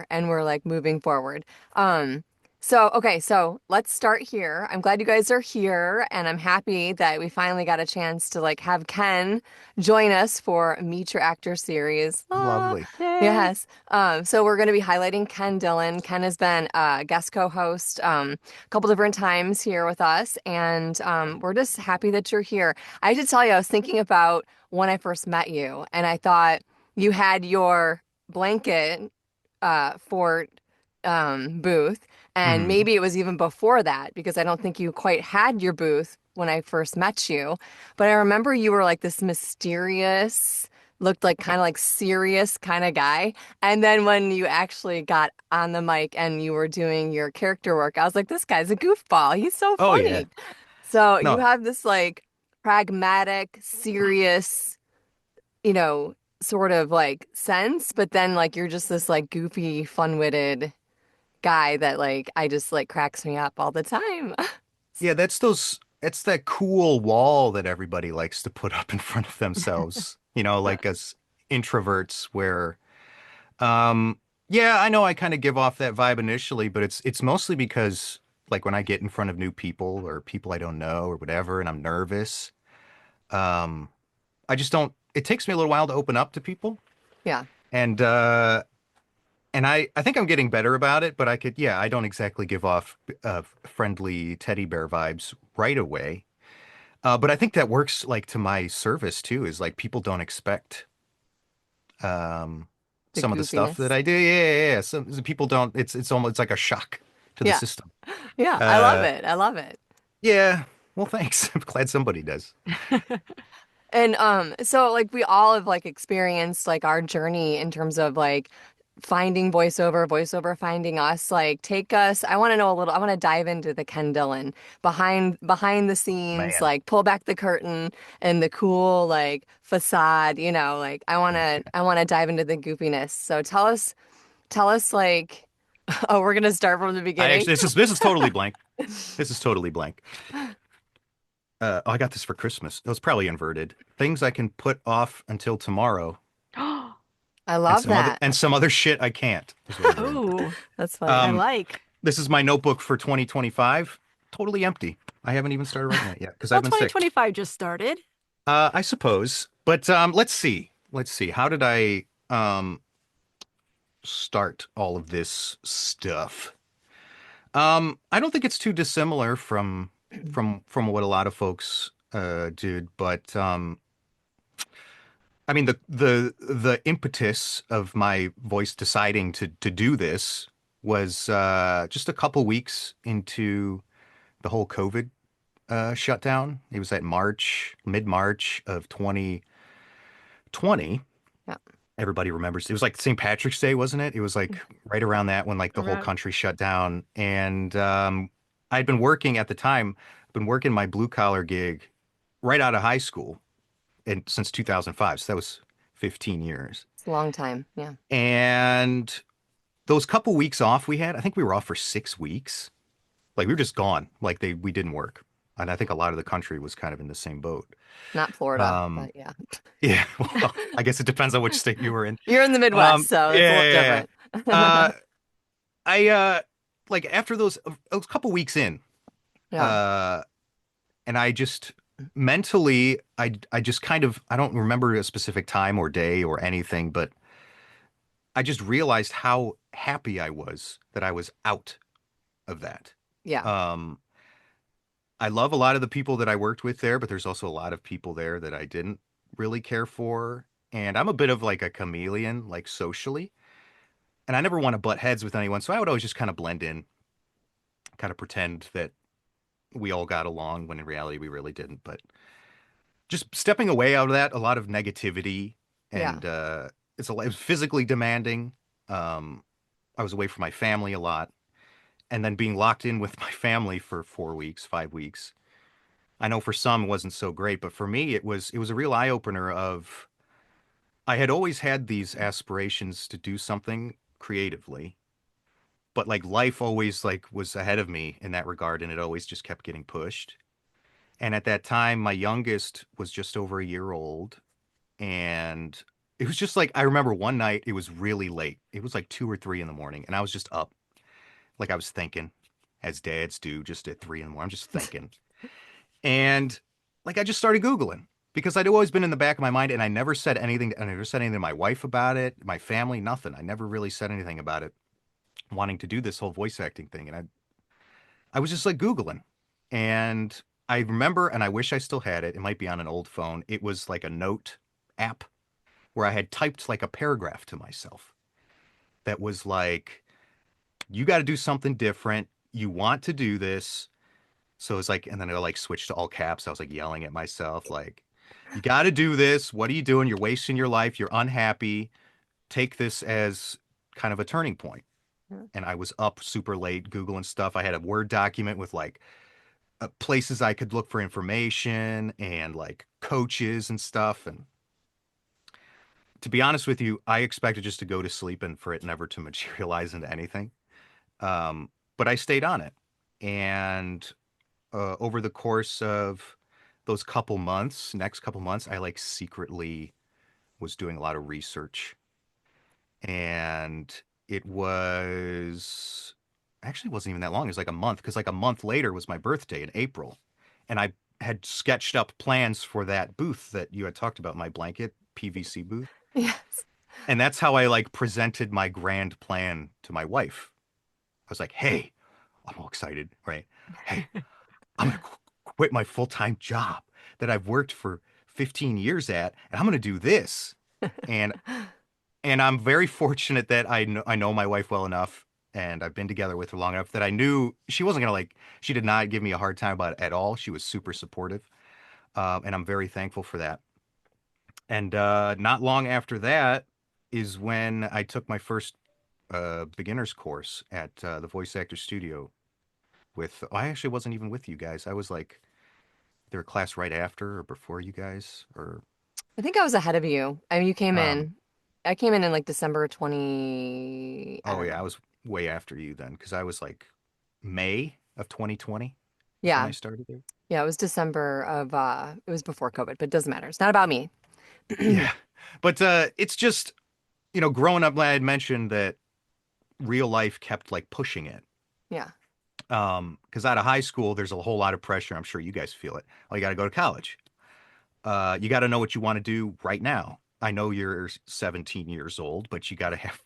and we're like moving forward. Um, so let's start here. I'm glad you guys are here, and I'm happy that we finally got a chance to like have Ken join us for Meet Your Actor series. Ah, Lovely. Yay. yes. So we're going to be highlighting Ken Dillon. Ken has been a guest co-host a couple different times here with us, and we're just happy that you're here. I should tell you, I was thinking about when I first met you, and I thought you had your blanket Fort booth. And Hmm. maybe it was even before that because I don't think you quite had your booth when I first met you. But I remember you were like this mysterious, looked like kind of like serious kind of guy. And then when you actually got on the mic and you were doing your character work, I was like, this guy's a goofball. He's so Oh yeah. funny. So you No. have this like pragmatic, serious, sort of like sense, but then like you're just this like goofy, fun-witted guy that like I just like cracks me up all the time. Yeah, it's that cool wall that everybody likes to put up in front of themselves, like as introverts where yeah, I know I kind of give off that vibe initially, but it's mostly because like when I get in front of new people or people I don't know or whatever and I'm nervous, um I just don't it takes me a little while to open up to people. Yeah. And I think I'm getting better about it, but I don't exactly give off friendly teddy bear vibes right away. But I think that works like to my service too, is like people don't expect um, The some of the stuff that goofiness. I do. Yeah. Some people don't, it's almost it's like a shock to the Yeah. system. Yeah. I love Uh, it. I love it. yeah. Well, thanks. I'm glad somebody does. And so like we all have like experienced like our journey in terms of like finding voiceover finding us. Like take us, I want to know a little, I want to dive into the Ken Dillon behind the scenes, Man. like pull back the curtain and the cool like facade, like I want to dive into the goofiness. So tell us like oh, we're gonna start from the I beginning. actually, this is totally blank. This is totally blank. Oh, I got this for Christmas. It was probably inverted. Things I can put off until tomorrow, I and love that. some other shit I can't, is what I wrote. Oh, That's funny. I Um, like. this is my notebook for 2025. Totally empty. I haven't even started writing it yet because I've Well, been sick. 2025 just started. I suppose. But let's see. Let's see. How did I start all of this stuff? I don't think it's too dissimilar from what a lot of folks did, but I mean the impetus of my voice deciding to do this was just a couple weeks into the whole COVID shutdown. It was at mid-March of 2020. Yeah. Everybody remembers. It was like St. Patrick's Day, wasn't it? It was like right around that when like the whole Around. country shut down. And I'd been working at the time, been working my blue collar gig right out of high school and since 2005. So that was 15 years. It's a long time. Yeah. And those couple weeks off we had, I think we were off for 6 weeks. Like we were just gone. Like we didn't work. And I think a lot of the country was kind of in the same boat. Not Florida, Um, but yeah. yeah, well, I guess it depends on which state you were in. You're in the Midwest, so it's a little Yeah. different. Uh, I like after those couple weeks in, Yeah. uh, and I just mentally, I just kind of I don't remember a specific time or day or anything, but I just realized how happy I was that I was out of that. Yeah. Um, I love a lot of the people that I worked with there, but there's also a lot of people there that I didn't really care for. And I'm a bit of like a chameleon, like socially, and I never want to butt heads with anyone, so I would always just kind of blend in, kind of pretend that we all got along when in reality we really didn't. But just stepping away out of that, a lot of negativity, Yeah. and it was physically demanding. Um, I was away from my family a lot, and then being locked in with my family for 4 weeks, 5 weeks. I know for some it wasn't so great, but for me it was a real eye opener of I had always had these aspirations to do something creatively, but like life always like was ahead of me in that regard, and it always just kept getting pushed. And at that time, my youngest was just over a year old, and it was just like I remember one night it was really late. It was like 2 or 3 in the morning, and I was just up, like I was thinking, as dads do, just at 3 in the morning. I'm just thinking, and like I just started Googling because I'd always been in the back of my mind, and I never said anything. I never said anything to my wife about it, my family, nothing. I never really said anything about it, wanting to do this whole voice acting thing, and I was just like Googling, and I remember, and I wish I still had it. It might be on an old phone. It was like a note app where I had typed like a paragraph to myself that was like, you got to do something different. You want to do this. So it's like, and then it'll like switch to all caps. I was like yelling at myself, like, you got to do this. What are you doing? You're wasting your life. You're unhappy. Take this as kind of a turning point. And I was up super late Googling stuff. I had a Word document with like places I could look for information and like coaches and stuff. And to be honest with you, I expected just to go to sleep and for it never to materialize into anything. But I stayed on it. And over the course of those couple months, next couple months, I like secretly was doing a lot of research. And it was actually wasn't even that long. It was like a month because like a month later was my birthday in April. And I had sketched up plans for that booth that you had talked about, my blanket PVC booth. Yes. And that's how I like presented my grand plan to my wife. I was like, "Hey, I'm all excited, right? Hey, I'm gonna quit my full-time job that I've worked for 15 years at, and I'm gonna do this." And and I'm very fortunate that I know my wife well enough, and I've been together with her long enough that I knew she wasn't gonna like. She did not give me a hard time about it at all. She was super supportive, and I'm very thankful for that. And not long after that is when I took my first beginner's course at the Voice Actor Studio. With I actually wasn't even with you guys. I was like there a class right after or before you guys, or I think I was ahead of you. I mean, you came um in. I came in like December 20, I oh don't yeah, I know. was way after you then because I was like May of 2020 is when Yeah. I started there. Yeah, it was December of it was before COVID, but it doesn't matter. It's not about me. Yeah. But it's just, growing up, I had mentioned that real life kept like pushing it. Yeah. Because out of high school, there's a whole lot of pressure. I'm sure you guys feel it. Oh, you got to go to college. You got to know what you want to do right now. I know you're 17 years old, but you got to have,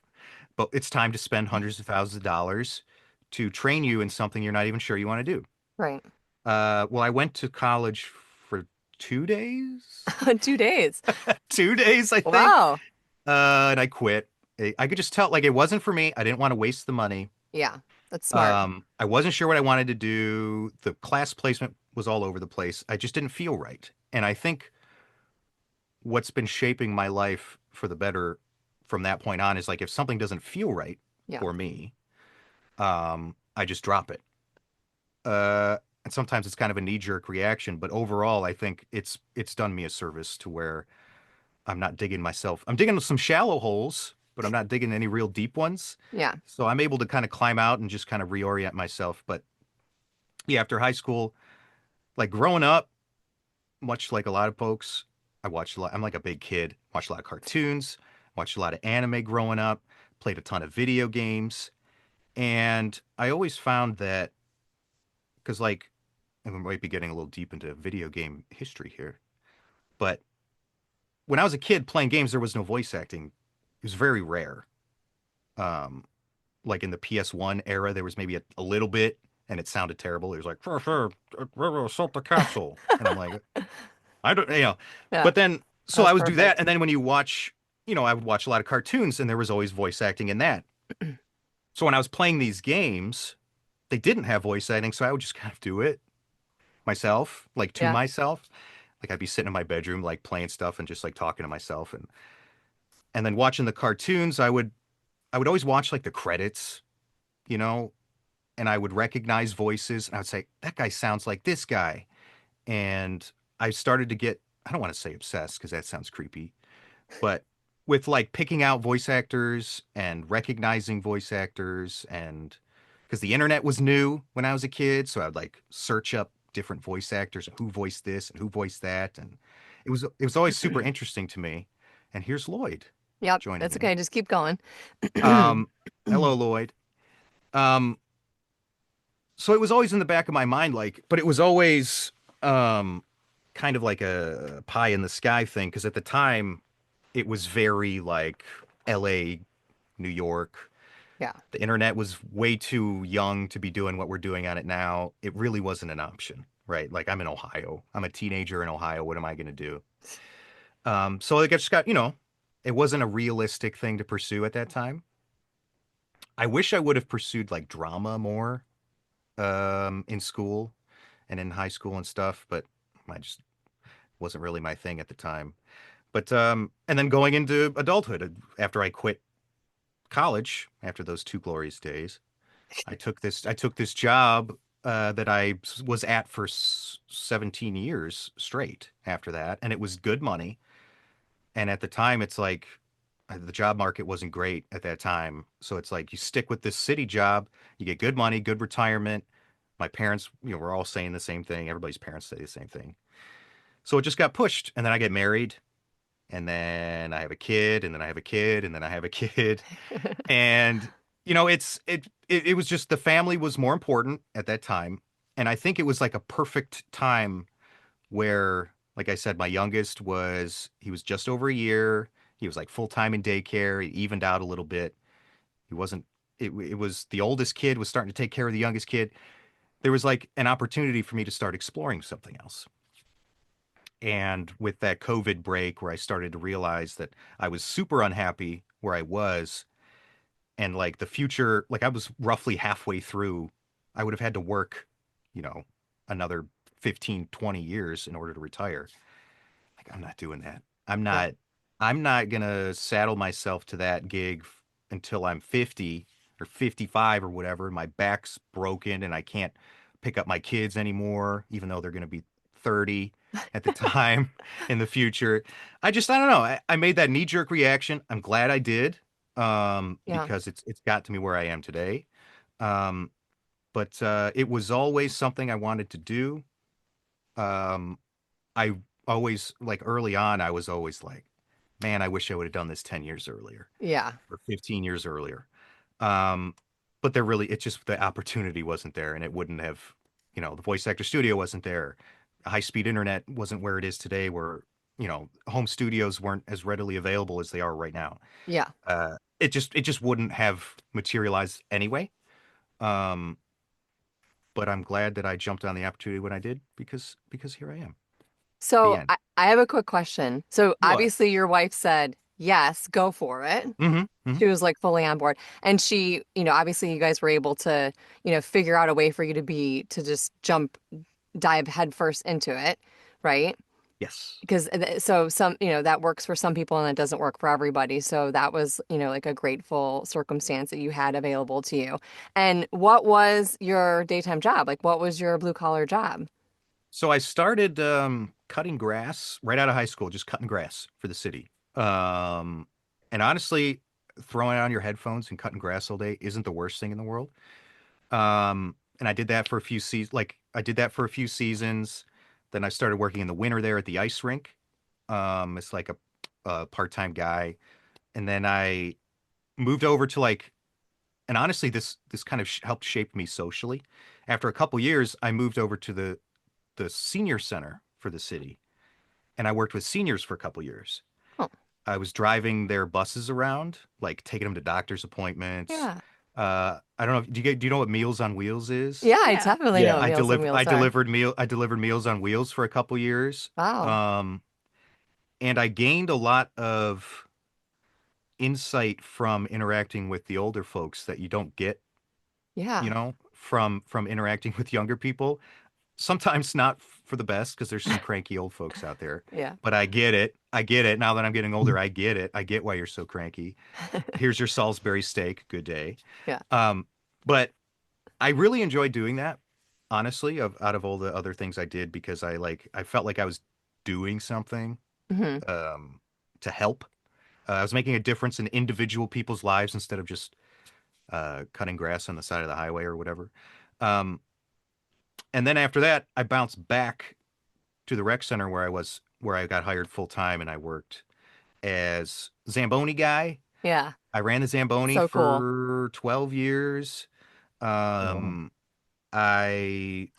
but it's time to spend hundreds of thousands of dollars to train you in something you're not even sure you want to do. Right. Well, I went to college for 2 days, 2 days. 2 days, I think. Wow. And I quit. I could just tell, like, it wasn't for me. I didn't want to waste the money. Yeah. That's smart. I wasn't sure what I wanted to do. The class placement was all over the place. I just didn't feel right. And I think what's been shaping my life for the better from that point on is like if something doesn't feel right Yeah. for me, I just drop it. And sometimes it's kind of a knee-jerk reaction, but overall, I think it's done me a service to where I'm not digging myself. I'm digging some shallow holes, but I'm not digging any real deep ones. Yeah. So I'm able to kind of climb out and just kind of reorient myself. But yeah, after high school, like growing up, much like a lot of folks, I watched a lot. I'm like a big kid. Watched a lot of cartoons, watched a lot of anime growing up, played a ton of video games, and I always found that because like, and we might be getting a little deep into video game history here, but when I was a kid playing games, there was no voice acting. It was very rare. Um, like in the PS1 era, there was maybe a little bit, and it sounded terrible. It was like, "Sure, sure, assault the castle," and I'm like, I don't, Yeah. But then, That so was I would do that, perfect. and then when you watch, I would watch a lot of cartoons, and there was always voice acting in that. So when I was playing these games, they didn't have voice acting, so I would just kind of do it myself, like to Yeah. myself. Like I'd be sitting in my bedroom, like playing stuff and just like talking to myself, and then watching the cartoons. I would always watch like the credits, you know, and I would recognize voices, and I would say that guy sounds like this guy, and I started to get. I don't want to say obsessed because that sounds creepy, but with like picking out voice actors and recognizing voice actors and because the internet was new when I was a kid, so I would like search up different voice actors, who voiced this and who voiced that, and it was always super interesting to me. And here's Lloyd Yep, joining that's in. okay. Just keep going. Um, Hello, Lloyd. Um, so it was always in the back of my mind, like, but it was always um, kind of like a pie in the sky thing, because at the time it was very like LA, New York. Yeah. The internet was way too young to be doing what we're doing on it now. It really wasn't an option, right? Like I'm in Ohio. I'm a teenager in Ohio. What am I going to do? So I just got, it wasn't a realistic thing to pursue at that time. I wish I would have pursued like drama more in school and in high school and stuff, but I just wasn't really my thing at the time. But and then going into adulthood after I quit college after those two glorious days, I took this job that I was at for 17 years straight after that, and it was good money. And at the time, it's like the job market wasn't great at that time. So it's like you stick with this city job, you get good money, good retirement. My parents, were all saying the same thing. Everybody's parents say the same thing. So it just got pushed. And then I get married, and then I have a kid, and then I have a kid, and then I have a kid. And it was just the family was more important at that time. And I think it was like a perfect time where, like I said, my youngest he was just over a year. He was like full time in daycare. He evened out a little bit. He wasn't, it was the oldest kid was starting to take care of the youngest kid. There was like an opportunity for me to start exploring something else. And with that COVID break, where I started to realize that I was super unhappy where I was, and like the future, like I was roughly halfway through, I would have had to work, you know, another 15, 20 years in order to retire. Like I'm not doing that. I'm Yeah. not I'm not gonna saddle myself to that gig until I'm 50 or 55 or whatever. My back's broken and I can't pick up my kids anymore, even though they're gonna be 30 at the time in the future. I don't know. I made that knee-jerk reaction. I'm glad I did, Yeah. because it's got to me where I am today. Um, but it was always something I wanted to do. Um, I always like early on, I was always like, man, I wish I would have done this 10 years earlier Yeah. or 15 years earlier. Um, but it's just the opportunity wasn't there, and it wouldn't have, the voice actor studio wasn't there. High speed internet wasn't where it is today, where, home studios weren't as readily available as they are right now. Yeah. It just wouldn't have materialized anyway. Um, but I'm glad that I jumped on the opportunity when I did, because here I am. The So end. I have a quick question. So What? obviously your wife said, yes, go for it. Mm-hmm. Mm-hmm. She was like fully on board. And she, obviously you guys were able to, figure out a way for you to just dive headfirst into it, right? Yes. Because so some, that works for some people and it doesn't work for everybody. So that was, like a grateful circumstance that you had available to you. And what was your daytime job? Like, what was your blue collar job? So I started cutting grass right out of high school, just cutting grass for the city. Um, and honestly, throwing on your headphones and cutting grass all day isn't the worst thing in the world. And I did that for a few seasons. Like I did that for a few seasons. Then I started working in the winter there at the ice rink. It's like a part-time guy. And then I moved over to like, and honestly, this kind of helped shape me socially. After a couple years, I moved over to the senior center for the city, and I worked with seniors for a couple years. Oh, I was driving their buses around, like taking them to doctor's appointments. yeah. I don't know. Do you know what Meals on Wheels is? Yeah, I Yeah. definitely know Yeah. what Meals on Wheels are. I delivered Meals on Wheels for a couple years. Wow. Um, and I gained a lot of insight from interacting with the older folks that you don't get, Yeah. from interacting with younger people. Sometimes not for the best, because there's some cranky old folks out there. Yeah. But I get it. I get it. Now that I'm getting older, I get it. I get why you're so cranky. Here's your Salisbury steak. Good day. Yeah. Um, but I really enjoyed doing that, honestly, out of all the other things I did, because I felt like I was doing something Hmm. um, to help. I was making a difference in individual people's lives instead of just cutting grass on the side of the highway or whatever. Um, and then after that, I bounced back to the rec center where I got hired full time, and I worked. as Zamboni guy. Yeah. I ran the Zamboni So cool. for 12 years. Wow. Um, I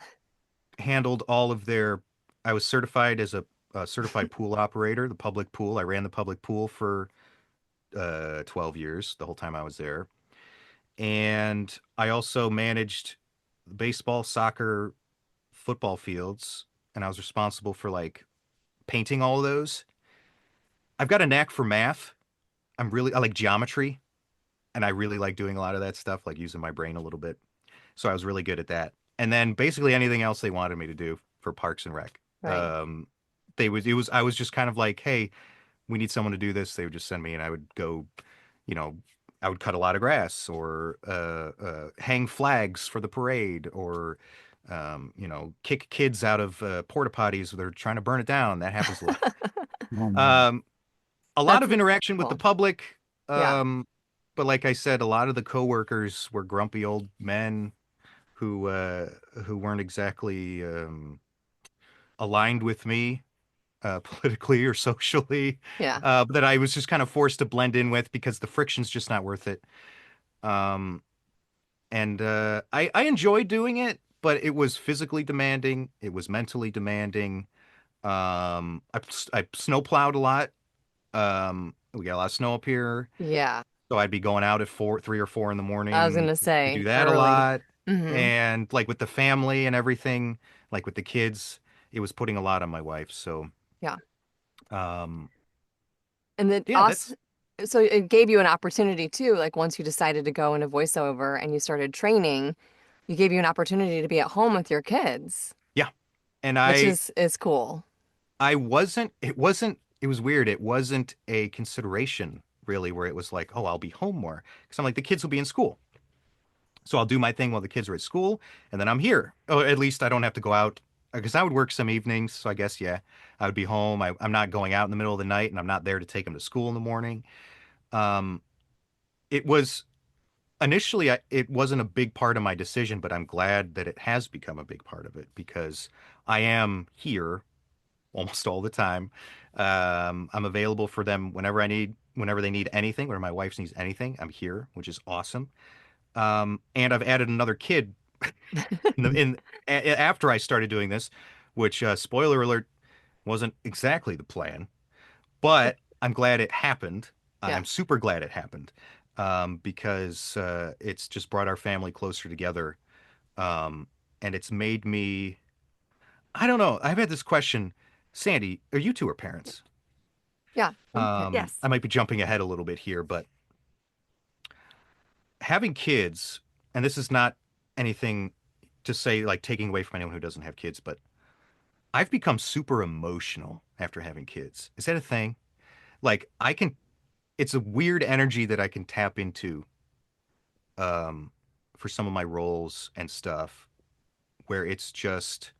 handled all of their, I was certified as a certified pool operator, the public pool. I ran the public pool for 12 years, the whole time I was there. And I also managed baseball, soccer, football fields, and I was responsible for like painting all of those. I've got a knack for math. I like geometry, and I really like doing a lot of that stuff, like using my brain a little bit. So I was really good at that. And then basically anything else they wanted me to do for Parks and Rec. Right. Um, I was just kind of like, hey, we need someone to do this. They would just send me, and I would go, you know, I would cut a lot of grass or hang flags for the parade or kick kids out of porta potties. They're trying to burn it down. That happens a lot. Oh man. Um, a lot That's of interaction with the cool. public. Yeah. Um, but like I said, a lot of the coworkers were grumpy old men who weren't exactly aligned with me politically or socially. Yeah. That I was just kind of forced to blend in with because the friction's just not worth it. Um, and I enjoyed doing it, but it was physically demanding. It was mentally demanding. I snowplowed a lot. We got a lot of snow up here, Yeah. so I'd be going out at 3 or 4 in the I was morning gonna to do say that a early. lot. Hmm. And like with the family and everything, like with the kids, it was putting a lot on my wife. So, Yeah. um, And then yeah, also, so it gave you an opportunity too, like once you decided to go into voiceover and you started training, you gave you an opportunity to be at home with your kids, yeah. And which is cool. it was weird. It wasn't a consideration really where it was like, oh, I'll be home more. Because I'm like, the kids will be in school. So I'll do my thing while the kids are at school, and then I'm here. Oh, at least I don't have to go out because I would work some evenings. So I guess, yeah, I would be home. I'm not going out in the middle of the night, and I'm not there to take them to school in the morning. Um, it was initially, it wasn't a big part of my decision, but I'm glad that it has become a big part of it because I am here almost all the time. I'm available for them whenever they need anything, or my wife needs anything. I'm here, which is awesome. And I've added another kid after I started doing this, which spoiler alert wasn't exactly the plan, but I'm glad it happened. Yeah. I'm super glad it happened because it's just brought our family closer together, um, and it's made me. I don't know. I've had this question, Sandy. Are you two are parents? Yeah. Yes. I might be jumping ahead a little bit here, but having kids, and this is not anything to say like taking away from anyone who doesn't have kids, but I've become super emotional after having kids. Is that a thing? Like it's a weird energy that I can tap into um, for some of my roles and stuff where it's just,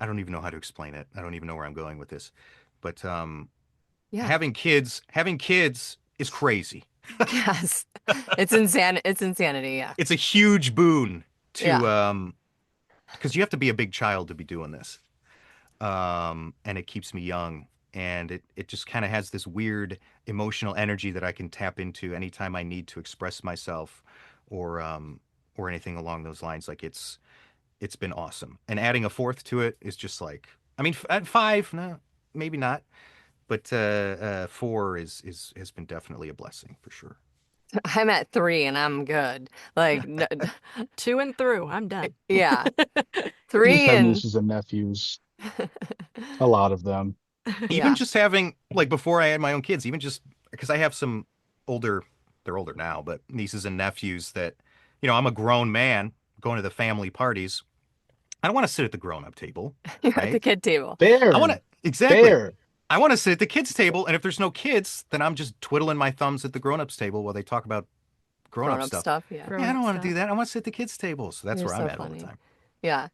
I don't even know how to explain it. I don't even know where I'm going with this, but Yeah. having kids is crazy. Yes. It's insanity. Yeah. It's a huge boon to Yeah. because you have to be a big child to be doing this. And it keeps me young. And it just kind of has this weird emotional energy that I can tap into anytime I need to express myself or anything along those lines. Like it's been awesome. And adding a fourth to it is just like, I mean, at five, no, maybe not, but four is has been definitely a blessing for sure. I'm at 3 and I'm good. Like, To and through. I'm done. yeah, I just 3 have and nieces and nephews, a lot of them. Even yeah, just having like before I had my own kids, even just because I have some older, they're older now, but nieces and nephews that, I'm a grown man going to the family parties. I don't want to sit at the grown-up table, you're at the right? kid table. I want Fair, to exactly. fair. I want to sit at the kids' table, and if there's no kids, then I'm just twiddling my thumbs at the grown-ups table while they talk about Grown grown-up up stuff. stuff. Yeah. Yeah, Grown I up don't want to stuff. do that. I want to sit at the kids' table. So that's You're where I'm so at all the funny. time. Yeah.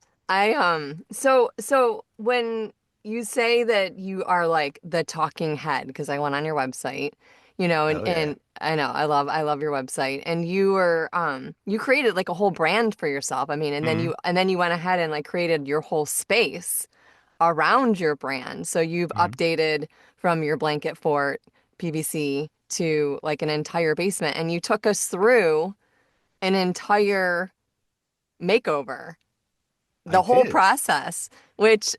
So when you say that you are like the talking head, because I went on your website, Oh yeah. and I know I love your website, and you created like a whole brand for yourself. I mean, and then Hmm. you went ahead and like created your whole space around your brand. So you've Hmm. updated from your blanket fort PVC to like an entire basement, and you took us through an entire makeover, I the whole did. process, which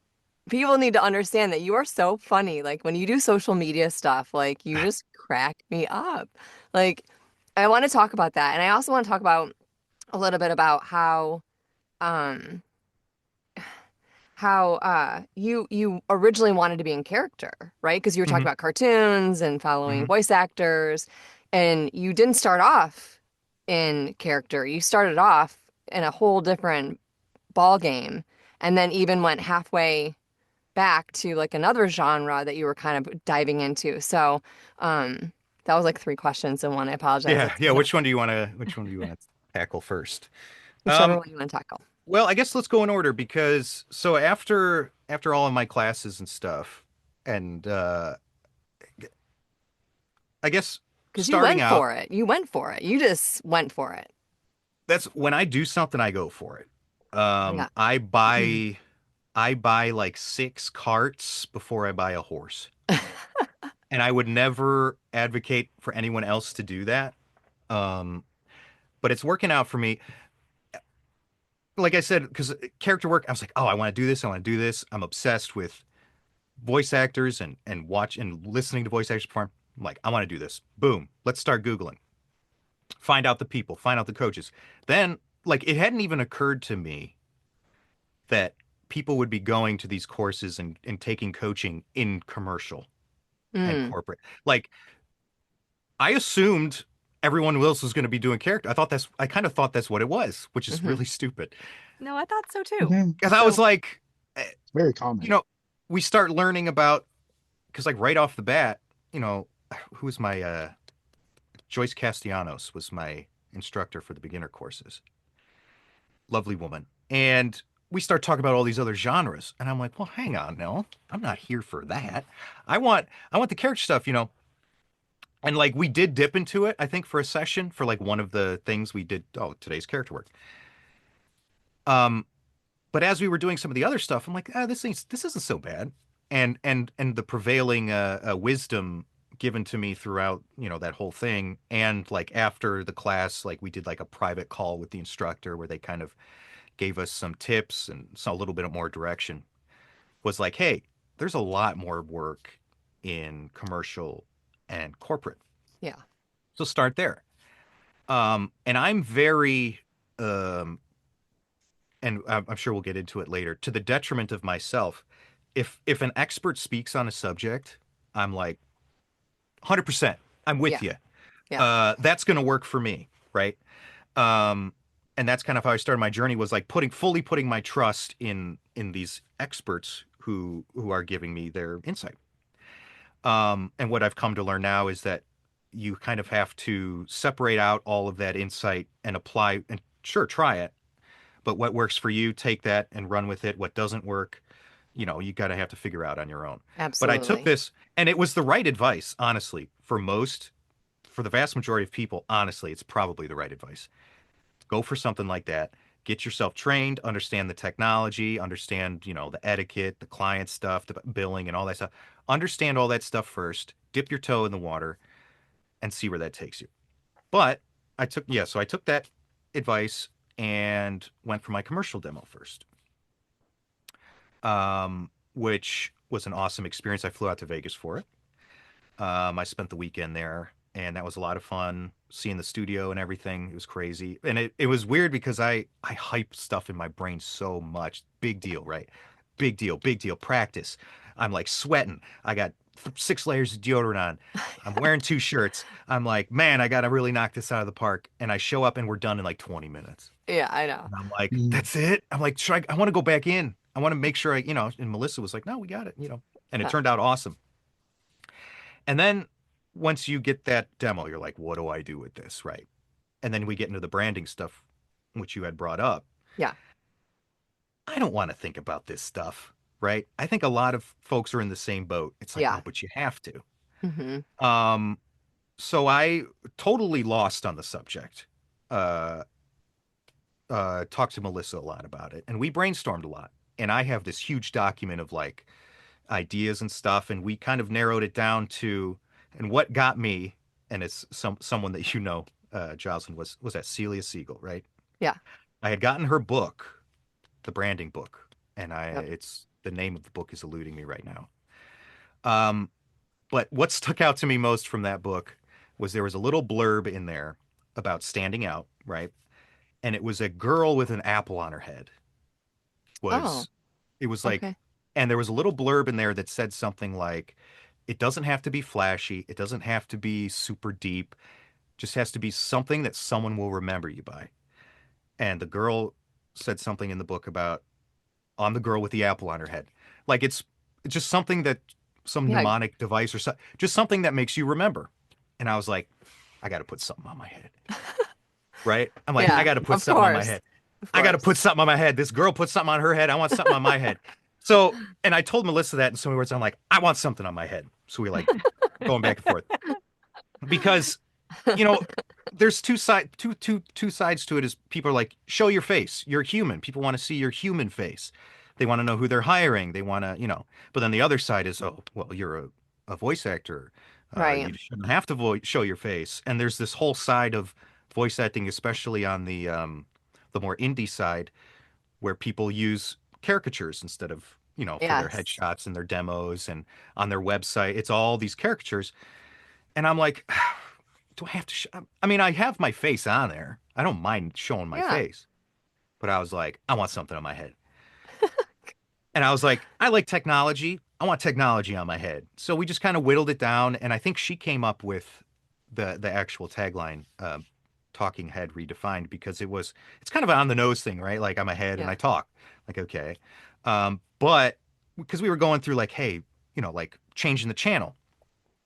people need to understand that you are so funny. Like when you do social media stuff, like you just crack me up. Like I want to talk about that. And I also want to talk about a little bit about um how you originally wanted to be in character, right? Because you were talking Hmm. about cartoons and following Hmm. voice actors, and you didn't start off in character. You started off in a whole different ball game, and then even went halfway back to like another genre that you were kind of diving into. So, that was like three questions in one. I apologize. Yeah, That's yeah. kind of Which one do you want to tackle first? whichever Um, one you want to tackle. well, I guess let's go in order because so after all of my classes and stuff, and I guess Because you starting went out, for it. You went for it. You just went for it. that's when I do something, I go for it. Yeah. I buy like 6 carts before I buy a horse. And I would never advocate for anyone else to do that. Um, but it's working out for me. Like I said, because character work, I was like, oh, I want to do this. I want to do this. I'm obsessed with voice actors and watch and listening to voice actors perform. I'm like, I want to do this. Boom. Let's start Googling. Find out the people, find out the coaches. Then, like, it hadn't even occurred to me that people would be going to these courses and taking coaching in commercial and Mm, corporate. Like, I assumed everyone else was going to be doing character. I kind of thought that's what it was, which is hmm. really stupid. No, I thought so too. Mhm. Because I was So, like, eh, It's very you common. know, we start learning about, because like right off the bat, you know, who was my, Joyce Castellanos was my instructor for the beginner courses. Lovely woman. And we start talking about all these other genres. And I'm like, well, hang on, no, I'm not here for that. I want the character stuff, you know. And like we did dip into it, I think, for a session for like one of the things we did. Oh, today's character work. Um, but as we were doing some of the other stuff, I'm like, this isn't so bad. And the prevailing wisdom given to me throughout, you know, that whole thing, and like after the class, like we did like a private call with the instructor where they kind of gave us some tips and a little bit more direction. Was like, hey, there's a lot more work in commercial and corporate, Yeah. so start there. And I'm very, um, and I'm sure we'll get into it later, to the detriment of myself. If an expert speaks on a subject, I'm like 100%. I'm Yeah. with you. Yeah. That's going to work for me, right? Um, and that's kind of how I started my journey. Was like fully putting my trust in these experts who are giving me their insight. And what I've come to learn now is that you kind of have to separate out all of that insight and apply and sure try it, but what works for you, take that and run with it. What doesn't work, you know, you got to have to figure out on your own. But I took Absolutely. this and it was the right advice, honestly, for the vast majority of people, honestly, it's probably the right advice. Go for something like that. Get yourself trained, understand the technology, understand, you know, the etiquette, the client stuff, the billing and all that stuff. Understand all that stuff first. Dip your toe in the water and see where that takes you. But so I took that advice and went for my commercial demo first, which was an awesome experience. I flew out to Vegas for it. I spent the weekend there, and that was a lot of fun. Seeing the studio and everything, it was crazy, and it was weird because I hype stuff in my brain so much. Big deal, right? Big deal, big deal. Practice. I'm like sweating. I got 6 layers of deodorant on. I'm wearing 2 shirts. I'm like, man, I got to really knock this out of the park. And I show up, and we're done in like 20 minutes. Yeah, I know. And I'm like, Mm. that's it. I'm like, I want to go back in. I want to make sure you know. And Melissa was like, no, we got it, you know. And it Uh, turned out awesome. And then once you get that demo, you're like, what do I do with this? Right. And then we get into the branding stuff, which you had brought up. yeah. I don't want to think about this stuff. Right. I think a lot of folks are in the same boat. It's like, Yeah. oh, but you have to. Hmm. Um, so I totally lost on the subject. Uh, talked to Melissa a lot about it and we brainstormed a lot. And I have this huge document of like ideas and stuff. And we kind of narrowed it down to And what got me, and it's someone that Jocelyn, was that Celia Siegel, right? Yeah. I had gotten her book, the branding book, and Yep. it's the name of the book is eluding me right now. Um, but what stuck out to me most from that book was there was a little blurb in there about standing out, right? And it was a girl with an apple on her head. Oh, Was It was like, okay. and there was a little blurb in there that said something like, it doesn't have to be flashy, it doesn't have to be super deep, just has to be something that someone will remember you by. And the girl said something in the book about on the girl with the apple on her head. Like it's just something that some Yeah. mnemonic device or just something that makes you remember. And I was like, I got to put something on my head, right? I'm like, I Yeah. got to put Of something on my course. head. Of I got to course. put something on my head. This girl put something on her head. I want something on my head. So, and I told Melissa that in so many words. I'm like, I want something on my head. So we like going back and forth because you know, there's two sides to it. Is people are like, show your face. You're human. People want to see your human face. They want to know who they're hiring. They want to, But then the other side is, oh, well, you're a voice actor. Right. You shouldn't have to show your face. And there's this whole side of voice acting, especially on the more indie side, where people use caricatures instead of, for their Yes. headshots and their demos and on their website. It's all these caricatures. And I'm like, do I have to? I mean, I have my face on there. I don't mind showing my Yeah. face, but I was like, I want something on my head. And I was like, I like technology. I want technology on my head. So we just kind of whittled it down, and I think she came up with the actual tagline, "Talking Head Redefined," because it's kind of an on the nose thing, right? Like I'm a head and Yeah. I talk. Like okay, but because we were going through like, hey, like changing the channel,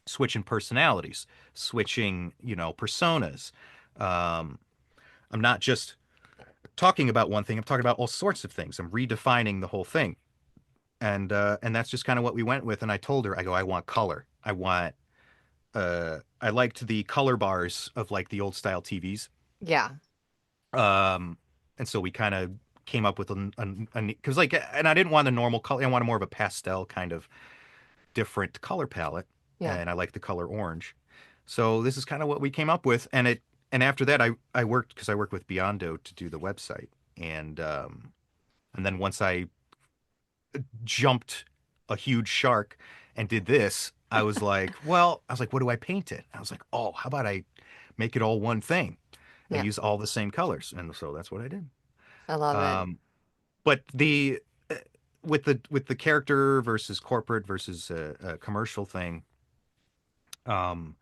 switching personalities, switching, personas. Um, I'm not just talking about one thing. I'm talking about all sorts of things. I'm redefining the whole thing. And that's just kind of what we went with. And I told her, I go, I want color. I liked the color bars of like the old style TVs. Yeah. Um, and so we kind of came up with because like, and I didn't want a normal color. I wanted more of a pastel kind of different color palette. Yeah. And I like the color orange. So this is kind of what we came up with. And after that, I worked because I worked with Biondo to do the website. And then once I jumped a huge shark and did this, I was like, what do I paint it? I was like, oh, how about I make it all one thing and Yeah. use all the same colors? And so that's what I did. I love it. Um, but the with the character versus corporate versus commercial thing, um,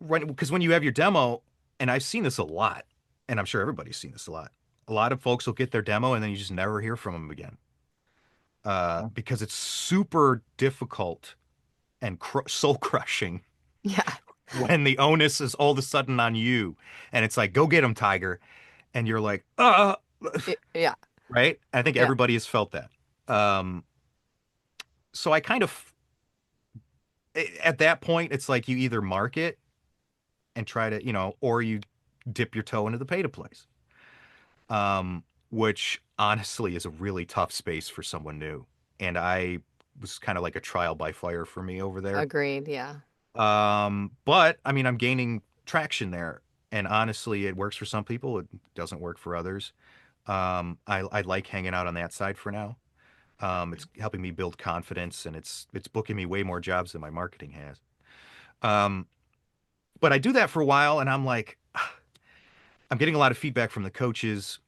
because when you have your demo, and I've seen this a lot, and I'm sure everybody's seen this a lot. A lot of folks will get their demo and then you just never hear from them again, because it's super difficult and soul crushing Yeah. when the onus is all of a sudden on you, and it's like, go get him, Tiger, and you're like, Yeah. right? I think Yeah. everybody has felt that. Um, so I kind of at that point, it's like you either market and try to, or you dip your toe into the pay to plays, which honestly is a really tough space for someone new. And I was kind of like a trial by fire for me over there. Agreed. Yeah. But I mean, I'm gaining traction there. And honestly, it works for some people. It doesn't work for others. I like hanging out on that side for now. It's helping me build confidence, and it's booking me way more jobs than my marketing has. Um, but I do that for a while, and I'm like, I'm getting a lot of feedback from the coaches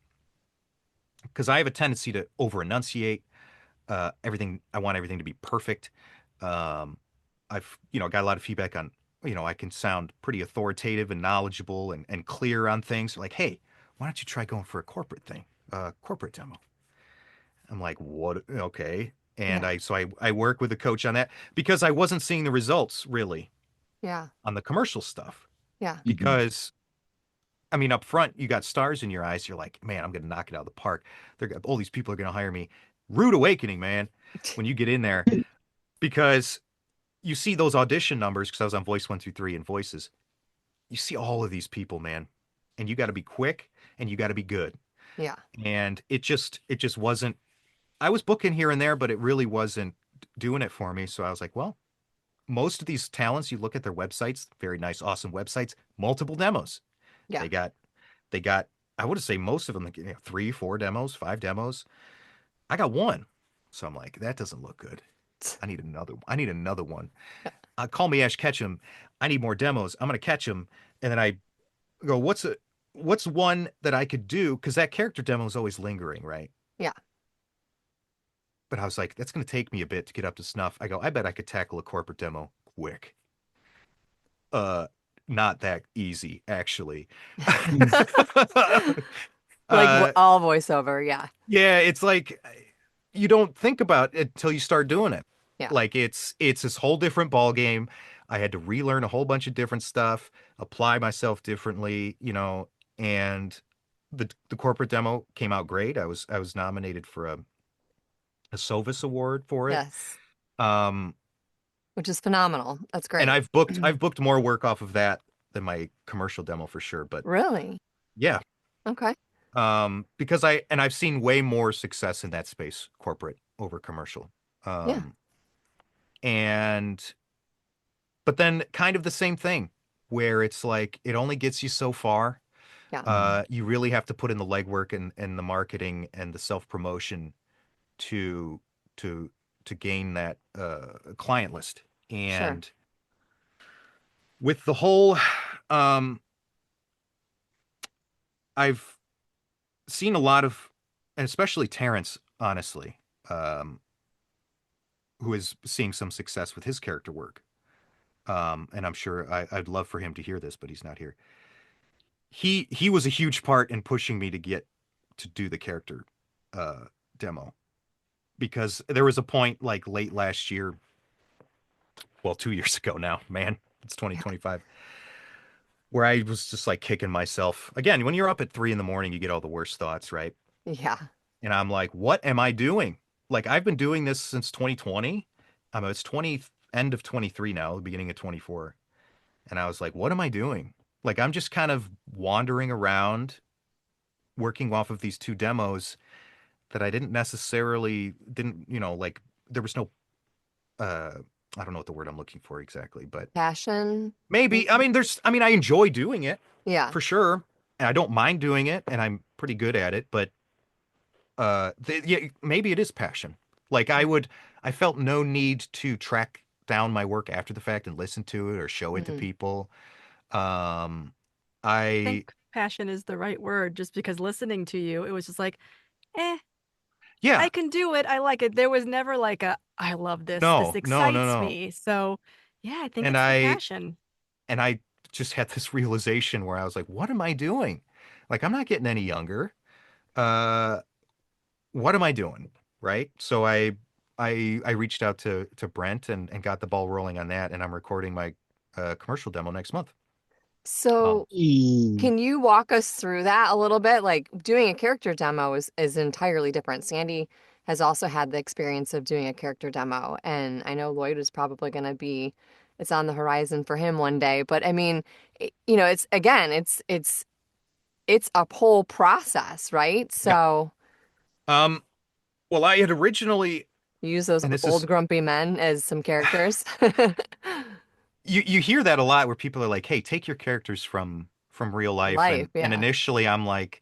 because I have a tendency to over enunciate everything. I want everything to be perfect. Um, I've got a lot of feedback on, I can sound pretty authoritative and knowledgeable and clear on things. Like, hey, why don't you try going for a corporate thing, corporate demo? I'm like, what? Okay. And Yeah. I work with a coach on that because I wasn't seeing the results really Yeah. on the commercial stuff. Yeah. Mhm. Because I mean, up front, you got stars in your eyes. You're like, man, I'm gonna knock it out of the park. All these people are gonna hire me. Rude awakening, man. When you get in there, because you see those audition numbers. Because I was on Voice 123 and Voices. You see all of these people, man, and you got to be quick and you got to be good. Yeah. And it just wasn't. I was booking here and there, but it really wasn't doing it for me. So I was like, well, most of these talents, you look at their websites, very nice, awesome websites, multiple demos. Yeah. They got, they got, I would say most of them, like, 3, 4 demos, 5 demos. I got one. So I'm like, that doesn't look good. I need another. I need another one. Call me Ash Ketchum. I need more demos. I'm gonna catch them, and then I go, what's one that I could do? Because that character demo is always lingering, right? Yeah. But I was like, that's gonna take me a bit to get up to snuff. I go, I bet I could tackle a corporate demo quick. Uh, Not that easy, actually. Like uh, all voiceover. Yeah. yeah, it's like you don't think about it until you start doing it. Yeah. Like it's this whole different ball game. I had to relearn a whole bunch of different stuff, apply myself differently, and the corporate demo came out great. I was nominated for a Sovis award for it. Yes. Um, Which is phenomenal. That's and great. I've booked more work off of that than my commercial demo for sure. But Really? yeah, Okay. because I've seen way more success in that space, corporate over commercial. Yeah. Um, and but then kind of the same thing where it's like it only gets you so far. Yeah. You really have to put in the legwork and the marketing and the self-promotion to to to gain that client list. Sure. And with the whole um I've seen a lot of, and especially Terrence, honestly, um who is seeing some success with his character work. And I'm sure I'd love for him to hear this, but he's not here. He was a huge part in pushing me to get to do the character uh demo, because there was a point like late last year, well, 2 years ago now, man, it's Yeah. 2025, where I was just like kicking myself again. When you're up at 3 in the morning, you get all the worst thoughts, right? Yeah. And I'm like, what am I doing? Like, I've been doing this since 2020. It's 20 end of 23 now, the beginning of 24. And I was like, what am I doing? Like, I'm just kind of wandering around working off of these two demos that I didn't, like, there was no, uh, I don't know what the word I'm looking for exactly, but Passion. maybe, Maybe. I enjoy doing it Yeah. for sure. And I don't mind doing it, and I'm pretty good at it, but yeah, maybe it is passion. Like, I felt no need to track down my work after the fact and listen to it or show it to Mhm. people. Um, I I think passion is the right word, just because listening to you, it was just like, eh, Yeah, I can do it. I like it. There was never like I love this. This no, no, no, excites no. me. So yeah, I think And it's the I passion. and I just had this realization where I was like, what am I doing? Like, I'm not getting any younger. Uh, what am I doing? Right? So I reached out to Brent and got the ball rolling on that, and I'm recording my commercial demo next month. Um, So can you walk us through that a little bit? Like doing a character demo is entirely different. Sandy has also had the experience of doing a character demo, and I know Lloyd is probably going to be it's on the horizon for him one day. But I mean, it's again, it's a whole process, right? yeah. So Um, well, I had originally, you use those and this old is grumpy men as some characters. you hear that a lot where people are like, "Hey, take your characters from real life," Life, and yeah. initially I'm like,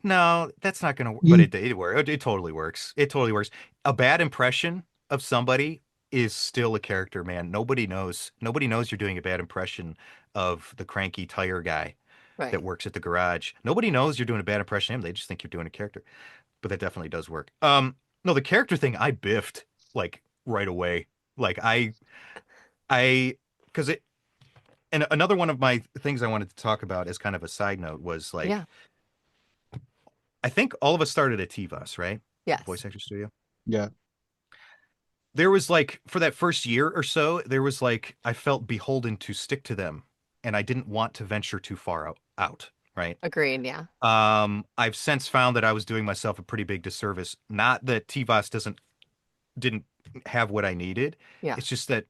no, that's not gonna work. But Mm. it works. It totally works. It totally works. A bad impression of somebody is still a character, man. Nobody knows. Nobody knows you're doing a bad impression of the cranky tire guy that Right. works at the garage. Nobody knows you're doing a bad impression of him. They just think you're doing a character. But that definitely does work. No, the character thing I biffed like right away. Like because it. And another one of my things I wanted to talk about as kind of a side note was Yeah. like, I think all of us started at TVOS, right? Yes. Voice Actor Studio. Yeah. There was like, for that first year or so, there was like, I felt beholden to stick to them, and I didn't want to venture too far out, right? Agreed. Yeah. I've since found that I was doing myself a pretty big disservice. Not that TVOS didn't have what I needed. Yeah. It's just that,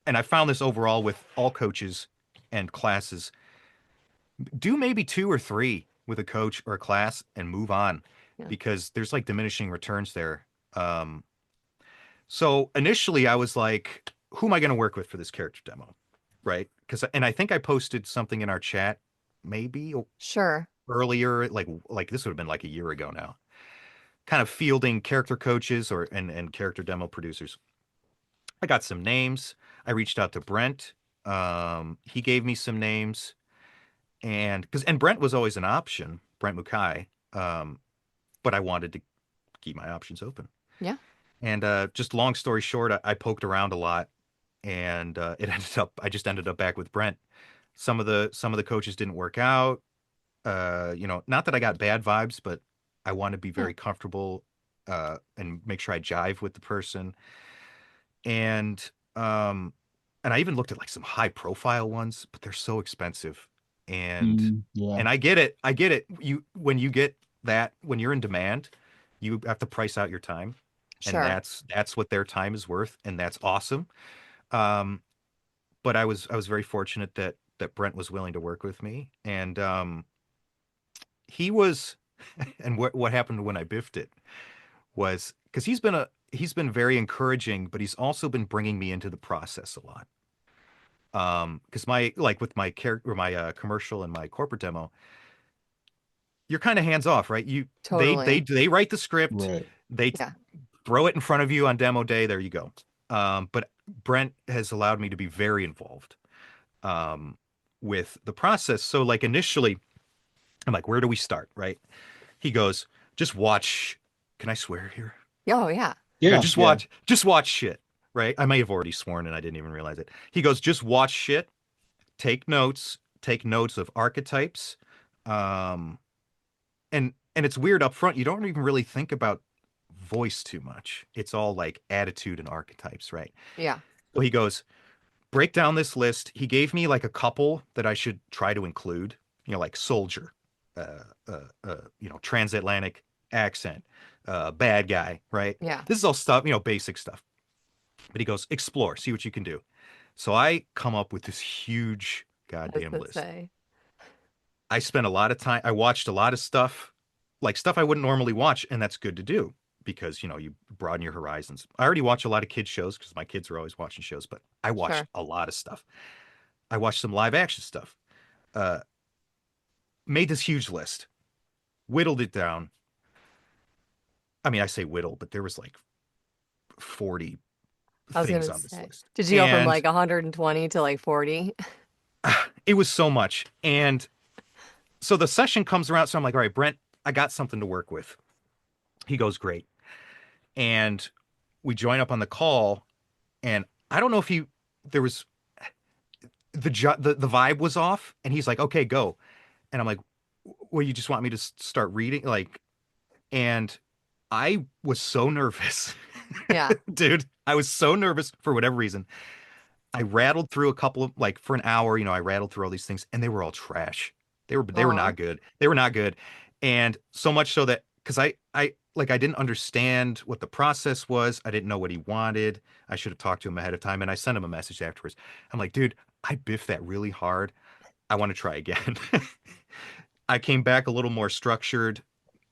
and I found this overall with all coaches and classes, do maybe 2 or 3 with a coach or a class and move on, Yeah. because there's like diminishing returns there. So initially I was like, who am I going to work with for this character demo? Right? And I think I posted something in our chat maybe Sure. earlier, like this would have been like a year ago now, kind of fielding character coaches and character demo producers. I got some names. I reached out to Brent. He gave me some names, and Brent was always an option, Brent Mukai. But I wanted to keep my options open. Yeah. And just long story short, I poked around a lot, and I just ended up back with Brent. Some of the coaches didn't work out. Not that I got bad vibes, but I want to be Yeah. very comfortable and make sure I jive with the person. And um, and I even looked at like some high profile ones, but they're so expensive. And Yeah. and I get it. I get it. When you get that, when you're in demand, you have to price out your time, and Sure. that's what their time is worth, and that's awesome. Um, but I was very fortunate that Brent was willing to work with me, and he was. And what happened when I biffed it was because he's been very encouraging, but he's also been bringing me into the process a lot. Because my like with my character, my commercial and my corporate demo, you're kind of hands off, right? They Totally. they write the script, Right. they Yeah. throw it in front of you on demo day. There you go. But Brent has allowed me to be very involved um, with the process. So like initially, I'm like, where do we start? Right? He goes, just watch. Can I swear here? Oh, yeah. He goes, Yeah. Yeah. just watch shit. Right? I may have already sworn and I didn't even realize it. He goes, just watch shit, take notes of archetypes. Um, and it's weird up front. You don't even really think about voice too much. It's all like attitude and archetypes, right? Yeah. So he goes, break down this list. He gave me like a couple that I should try to include, like soldier, transatlantic accent, bad guy, right? Yeah. This is all stuff, basic stuff. But he goes, explore, see what you can do. So I come up with this huge I was goddamn gonna list. say. I spent a lot of time, I watched a lot of stuff, like stuff I wouldn't normally watch, and that's good to do because, you broaden your horizons. I already watch a lot of kids shows because my kids are always watching shows, but I watched Sure. a lot of stuff. I watched some live action stuff. Uh, Made this huge list, whittled it down. I mean, I say whittle, but there was like 40 I was things gonna on this say. list. Did you go from And like 120 to like 40? it was so much. And so the session comes around. So I'm like, all right, Brent, I got something to work with. He goes, great. And we join up on the call. And I don't know if there was the vibe was off. And he's like, okay, go. And I'm like, well, you just want me to start reading? Like, and I was so nervous, Yeah. dude. I was so nervous for whatever reason. I rattled through a couple of like for an hour, I rattled through all these things and they were all trash. They were Oh, not good. They were not good. And so much so that because I didn't understand what the process was. I didn't know what he wanted. I should have talked to him ahead of time and I sent him a message afterwards. I'm like, dude, I biffed that really hard. I want to try again. I came back a little more structured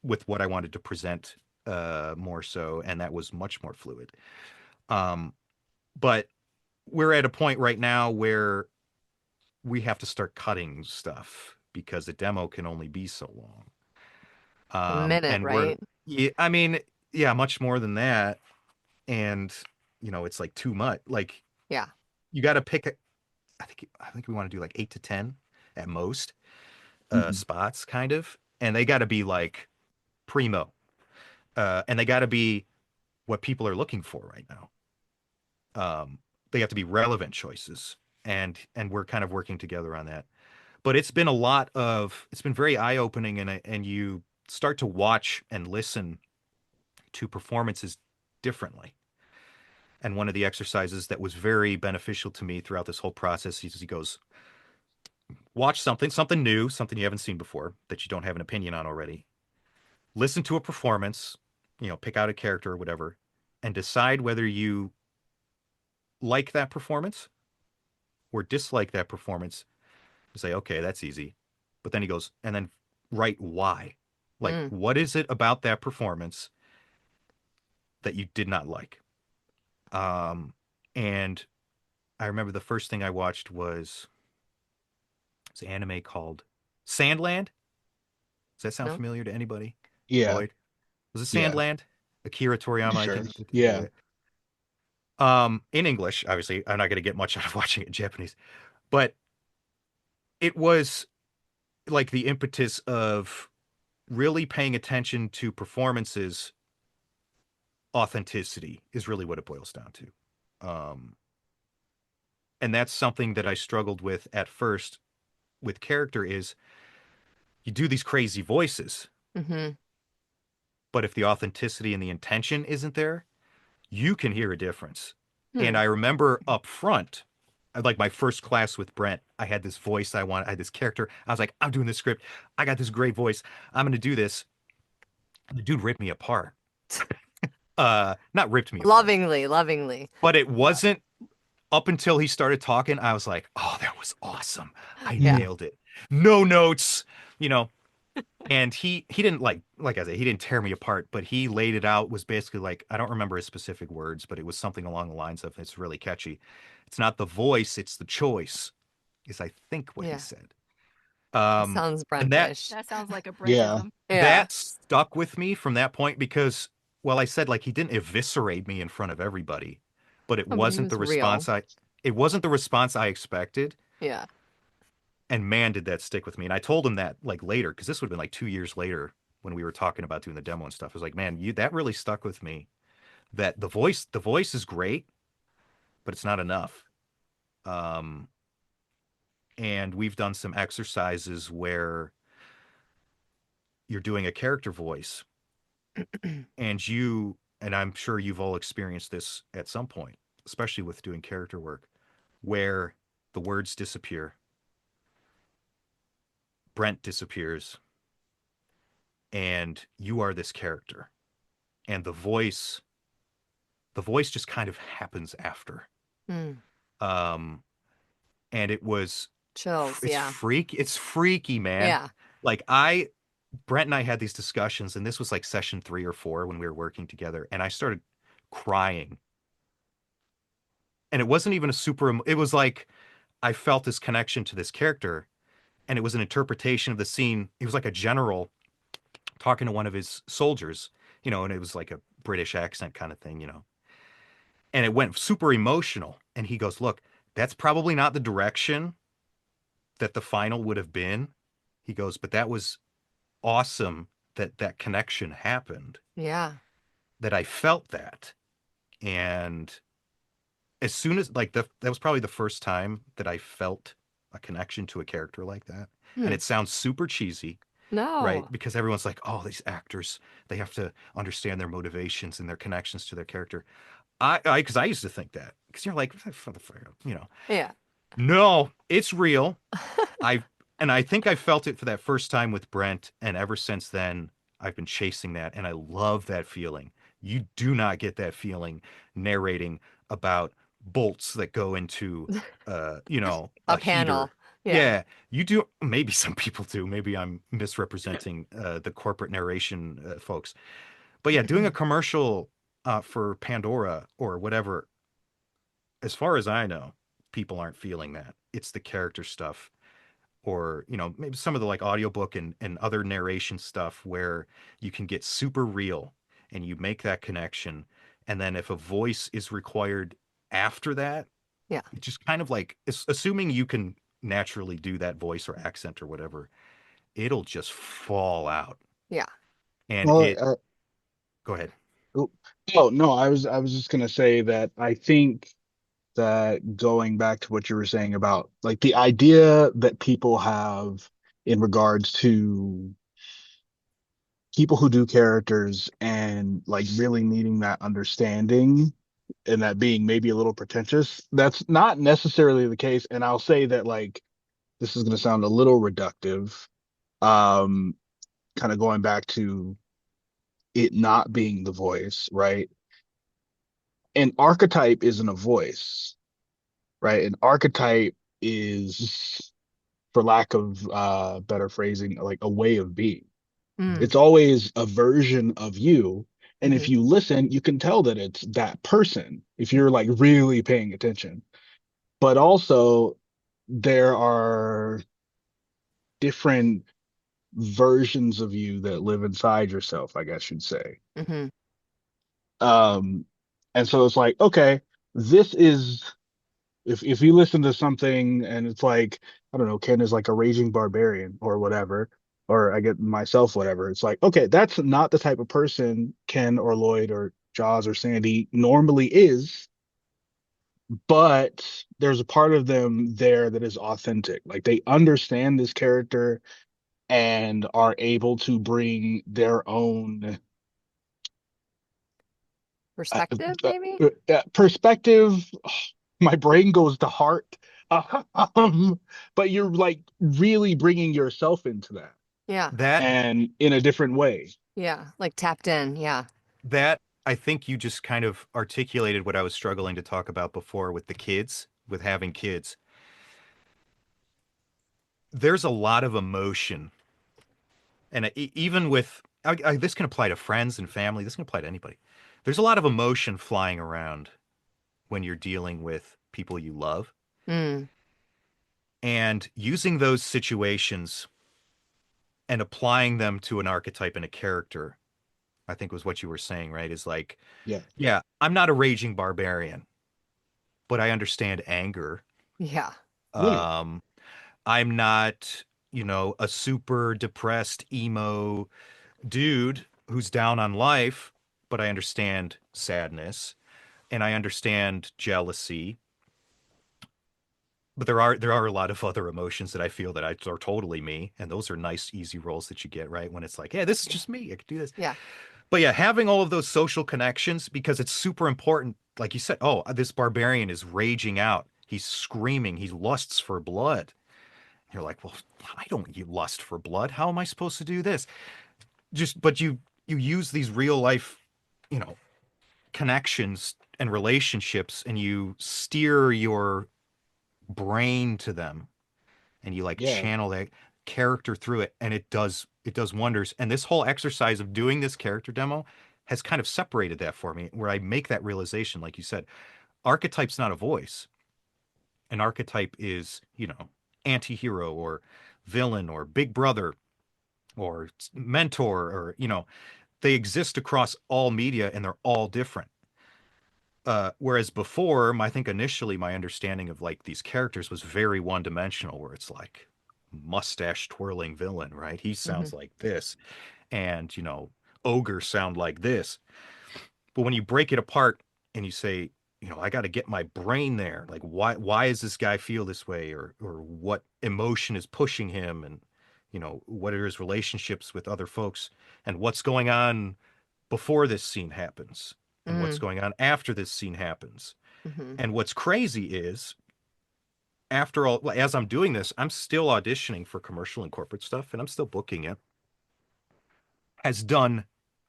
with what I wanted to present more so, and that was much more fluid. Um, but we're at a point right now where we have to start cutting stuff because the demo can only be so long. a minute, And right? yeah, I mean, yeah, much more than that. And it's like too much. Like Yeah. you got to pick. I think we want to do like 8 to 10 at most Mhm. spots, kind of, and they got to be like primo, and they got to be what people are looking for right now. They have to be relevant choices, and we're kind of working together on that. But it's been very eye opening, and you start to watch and listen to performances differently. And one of the exercises that was very beneficial to me throughout this whole process, he goes, watch something new, something you haven't seen before that you don't have an opinion on already. Listen to a performance, pick out a character or whatever, and decide whether you like that performance or dislike that performance. Say, okay, that's easy. But then he goes, and then write why. Like, Mm. what is it about that performance that you did not like? Um, and I remember the first thing I watched was it's an anime called Sandland. Does that sound No? familiar to anybody? Yeah, Lloyd? Was it yeah, Sandland? Akira Toriyama, pretty I sure. think did Yeah. it. In English, obviously, I'm not going to get much out of watching it in Japanese, but it was like the impetus of really paying attention to performances. Authenticity is really what it boils down to. Um, and that's something that I struggled with at first with character is you do these crazy voices, Mm-hmm. but if the authenticity and the intention isn't there, you can hear a difference. And Hmm. I remember up front, like my first class with Brent, I had this voice I had this character. I was like, I'm doing this script. I got this great voice. I'm going to do this. And the dude ripped me apart. Not ripped me apart, Lovingly, lovingly. but it wasn't up until he started talking. I was like, oh, that was awesome. I Yeah. Mm. nailed it. No notes, you know. And he didn't like I said, he didn't tear me apart, but he laid it out was basically like I don't remember his specific words, but it was something along the lines of it's really catchy. It's not the voice, it's the choice, is I think what he Yeah. said. That Um sounds and that Brentish. That sounds like a Yeah. Brentism. Yeah. that stuck with me from that point because well, I said like he didn't eviscerate me in front of everybody, but Oh, but he was real. it wasn't the response I expected. Yeah. And man, did that stick with me. And I told him that like later, because this would have been like 2 years later when we were talking about doing the demo and stuff. I was like, man, you that really stuck with me. That the voice is great, but it's not enough. Um, and we've done some exercises where you're doing a character voice, and I'm sure you've all experienced this at some point, especially with doing character work, where the words disappear, Brent disappears, and you are this character, and the voice just kind of happens after. Hmm. Um, and it was, Chills. Yeah. it's freaky, man. Yeah. Like Brent and I had these discussions, and this was like session 3 or 4 when we were working together, and I started crying. And it wasn't even it was like I felt this connection to this character, and it was an interpretation of the scene. He was like a general talking to one of his soldiers, and it was like a British accent kind of thing, and it went super emotional. And he goes, look, that's probably not the direction that the final would have been. He goes, but that was awesome that that connection happened, Yeah. that I felt that. And as soon as that was probably the first time that I felt a connection to a character like that. And Hmm. it sounds super cheesy, right? No. Because everyone's like, oh, these actors, they have to understand their motivations and their connections to their character. Because I used to think that, because you're like, Yeah. no, it's real. I and I think I felt it for that first time with Brent, and ever since then, I've been chasing that, and I love that feeling. You do not get that feeling narrating about bolts that go into, A a panel. heater. Yeah. Yeah, you do. Maybe some people do. Maybe I'm misrepresenting the corporate narration folks. But yeah, doing a commercial for Pandora or whatever, as far as I know, people aren't feeling that. It's the character stuff or maybe some of the like audiobook and other narration stuff where you can get super real and you make that connection, and then if a voice is required after that, Yeah. it just kind of like assuming you can naturally do that voice or accent or whatever, it'll just fall out. Yeah. And Well, it Go ahead. oh, oh, no, I was just gonna say that I think that going back to what you were saying about like the idea that people have in regards to people who do characters and like really needing that understanding and that being maybe a little pretentious, that's not necessarily the case. And I'll say that like this is going to sound a little reductive, um, kind of going back to it not being the voice, right? An archetype isn't a voice, right? An archetype is, for lack of better phrasing, like a way of being. Mm. It's always a version of you. And if Hmm. you listen, you can tell that it's that person if you're like really paying attention. but also there are different versions of you that live inside yourself, I guess you'd say. Hmm. Um, and so it's like, okay, this is if you listen to something and it's like, I don't know, Ken is like a raging barbarian or whatever, or I get myself, whatever. It's like, okay, that's not the type of person Ken or Lloyd or Jaws or Sandy normally is, but there's a part of them there that is authentic. Like they understand this character and are able to bring their own uh, Perspective, maybe? perspective. My brain goes to heart. Um, but you're like really bringing yourself into that Yeah. That and in a different way. Yeah. Like tapped in. Yeah. that I think you just kind of articulated what I was struggling to talk about before with the kids, with having kids. There's a lot of emotion, and even with this can apply to friends and family. This can apply to anybody. There's a lot of emotion flying around when you're dealing with people you love, Mm. and using those situations and applying them to an archetype and a character. I think was what you were saying, right? Is like, Yeah. yeah, I'm not a raging barbarian, but I understand anger. Yeah. Right. Um, I'm not, a super depressed emo dude who's down on life, but I understand sadness and I understand jealousy. But there are a lot of other emotions that I feel that are totally me, and those are nice, easy roles that you get, right? When it's like, yeah, this is Yeah. just me. I can do this. Yeah. But yeah, having all of those social connections because it's super important. Like you said, oh, this barbarian is raging out. He's screaming. He lusts for blood. You're like, well, I don't lust for blood. How am I supposed to do this? But you use these real life, you know, connections and relationships, and you steer your brain to them, and you like Yeah. channel that character through it, and it does wonders. And this whole exercise of doing this character demo has kind of separated that for me, where I make that realization, like you said, archetype's not a voice. An archetype is, anti-hero or villain or big brother or mentor, or they exist across all media and they're all different. Whereas before, I think initially my understanding of like these characters was very one dimensional, where it's like mustache twirling villain, right? He Hmm. sounds like this, and ogres sound like this. But when you break it apart and you say, I got to get my brain there, like why does this guy feel this way, or what emotion is pushing him, and what are his relationships with other folks, and what's going on before this scene happens, and what's Mm. going on after this scene happens. Hmm. And what's crazy is, after all, as I'm doing this, I'm still auditioning for commercial and corporate stuff, and I'm still booking it, has done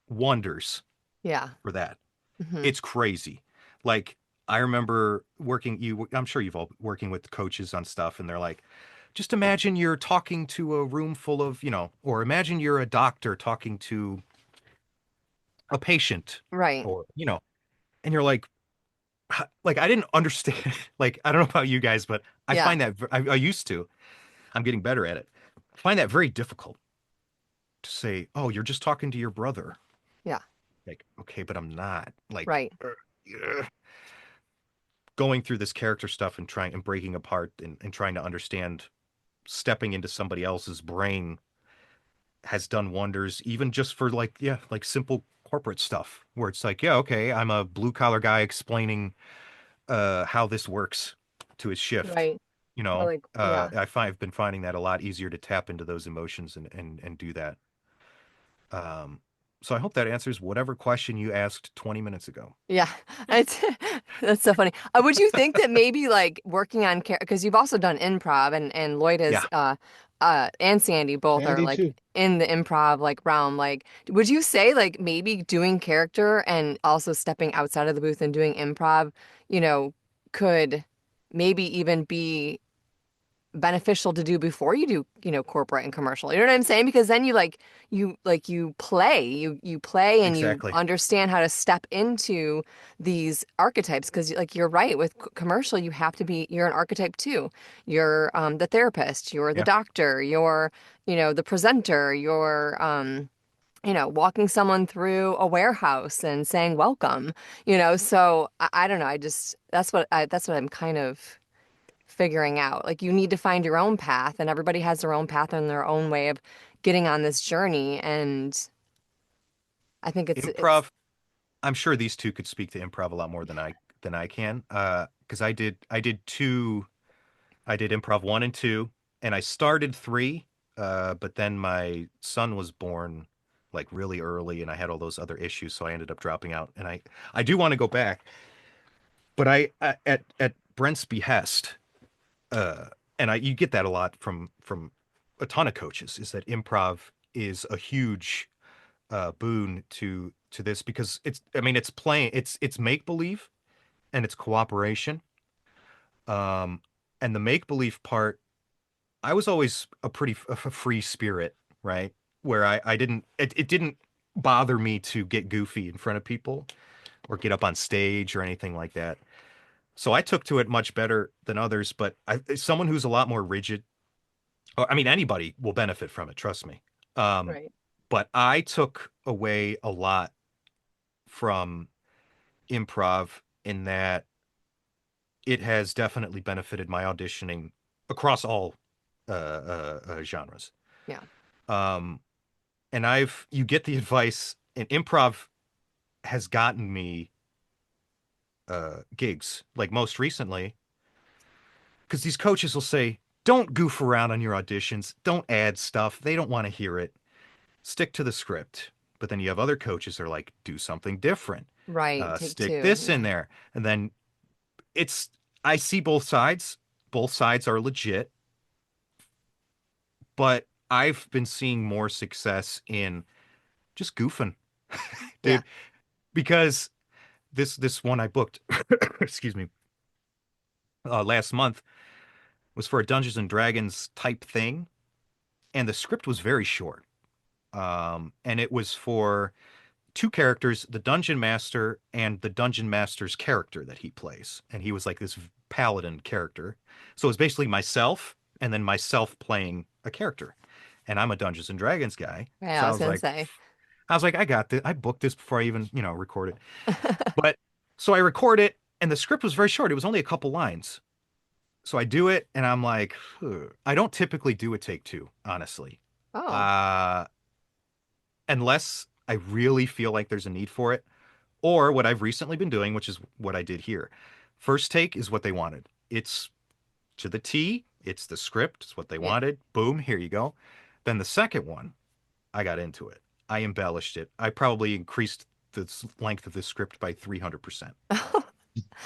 wonders Yeah. for that. Hmm. It's crazy. Like, I remember I'm sure you've all working with coaches on stuff, and they're like, just imagine you're talking to a room full of, or imagine you're a doctor talking to a patient, Right. or, and you're like, I didn't understand. Like, I don't know about you guys, but I Yeah. find that I used to. I'm getting better at it. I find that very difficult to say, oh, you're just talking to your brother. Yeah. Like, okay, but I'm not. Like, Right. going through this character stuff and trying and breaking apart, and trying to understand, stepping into somebody else's brain has done wonders, even just for like, yeah, like simple corporate stuff where it's like, yeah, okay, I'm a blue collar guy explaining how this works to his shift. Right. Or like, yeah. I've been finding that a lot easier to tap into those emotions, and do that. Um, so I hope that answers whatever question you asked 20 minutes ago. Yeah, it's that's so funny. Would you think that maybe like working on because you've also done improv and Lloyd is Yeah. and Sandy both are Sandy like too. in the improv like realm. Like, would you say like maybe doing character and also stepping outside of the booth and doing improv, you know, could maybe even be beneficial to do before you do, corporate and commercial. You know what I'm saying? Because then you play and you Exactly. understand how to step into these archetypes. Because like you're right, with commercial, you're an archetype too. You're the therapist, you're the Yeah. doctor, you're, the presenter, you're walking someone through a warehouse and saying welcome, so I don't know. That's what I'm kind of figuring out. Like you need to find your own path, and everybody has their own path and their own way of getting on this journey. And I think it's Improv. I'm sure these two could speak to improv a lot more than I can. Because I did improv 1 and 2, and I started 3. But then my son was born like really early, and I had all those other issues, so I ended up dropping out. And I do want to go back, but at Brent's behest, uh, and you get that a lot from a ton of coaches, is that improv is a huge boon to this, because it's playing, it's make believe, and it's cooperation. Um, and the make believe part, I was always a free spirit, right? Where I didn't it didn't bother me to get goofy in front of people or get up on stage or anything like that. So I took to it much better than others. But someone who's a lot more rigid, anybody will benefit from it, trust me. Um, right. but I took away a lot from improv in that it has definitely benefited my auditioning across all genres. Yeah. Um, and you get the advice, and improv has gotten me gigs, like most recently, because these coaches will say, don't goof around on your auditions, don't add stuff, they don't want to hear it, stick to the script. But then you have other coaches that are like, do something different, Right. Take stick two. this in Yeah. there. And then it's I see both sides are legit, but I've been seeing more success in just goofing, Yeah. dude, because this one I booked, excuse me, last month was for a Dungeons and Dragons type thing, and the script was very short. And it was for two characters, the dungeon master and the dungeon master's character that he plays. And he was like this paladin character. So it was basically myself and then myself playing a character. And I'm a Dungeons and Dragons guy. Yeah, So I was gonna say. I was like, I got this. I booked this before I even, record it. But so I record it, and the script was very short. It was only a couple lines. So I do it, and I'm like, I don't typically do a take two, honestly. Oh, Uh, unless I really feel like there's a need for it. Or what I've recently been doing, which is what I did here. First take is what they wanted. It's to the T, it's the script, it's what they yeah. wanted. Boom, here you go. Then the second one, I got into it. I embellished it. I probably increased the length of this script by 300%.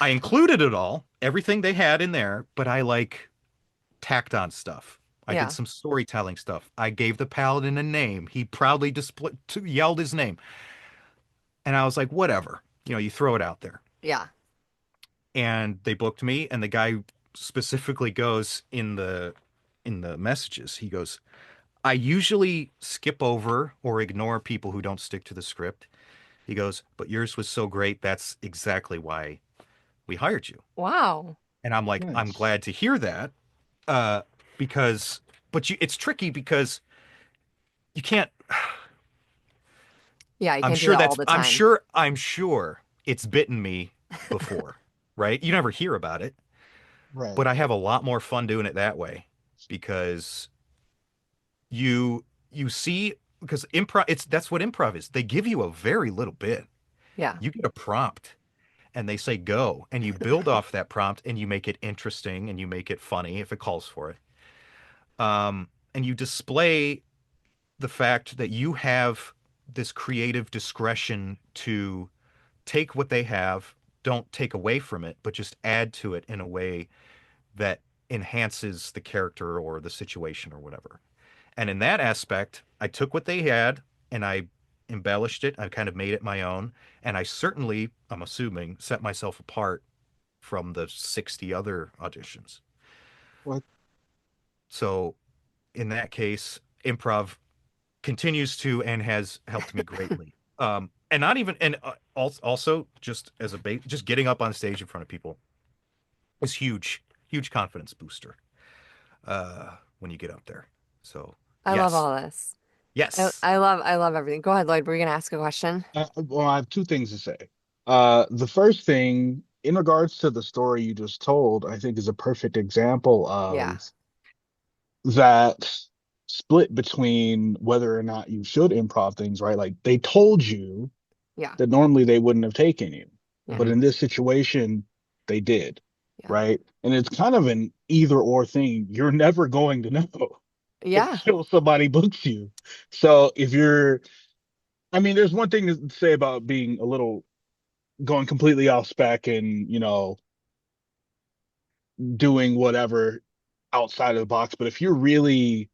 I included it all, everything they had in there, but I like tacked on stuff. I did Yeah. some storytelling stuff. I gave the paladin a name. He proudly yelled his name. And I was like, whatever. You throw it out there. Yeah. And they booked me, and the guy specifically goes in the messages. He goes, I usually skip over or ignore people who don't stick to the script. He goes, but yours was so great. That's exactly why we hired you. Wow. And I'm like, I'm Nice. glad to hear that. Uh, because, it's tricky because you can't, Yeah, you can't do that all the time. I'm sure it's bitten me before, right? You never hear about it, Right. but I have a lot more fun doing it that way because you see, because improv, that's what improv is. They give you a very little bit. Yeah. You get a prompt and they say go, and you build off that prompt and you make it interesting and you make it funny if it calls for it. And you display the fact that you have this creative discretion to take what they have, don't take away from it, but just add to it in a way that enhances the character or the situation or whatever. And in that aspect, I took what they had and I embellished it. I kind of made it my own. And I certainly, I'm assuming, set myself apart from the 60 other auditions. Well, So in that case, improv continues to and has helped me greatly. And not even and also just as a base, just getting up on stage in front of people is huge, huge confidence booster when you get up there. So I love yes, all this. yes, I love everything. Go ahead, Lloyd. Were you gonna ask a question? Well, I have two things to say. The first thing, in regards to the story you just told, I think is a perfect example Yeah. of that split between whether or not you should improv things, right? Like they told you Yeah. that normally they wouldn't have taken you, Yeah. but hmm in this situation, they did, Yeah. right? And it's kind of an either or thing. You're never going to know Yeah. until somebody books you. So if you're, I mean, there's one thing to say about being a little going completely off spec and, doing whatever outside of the box. But if you really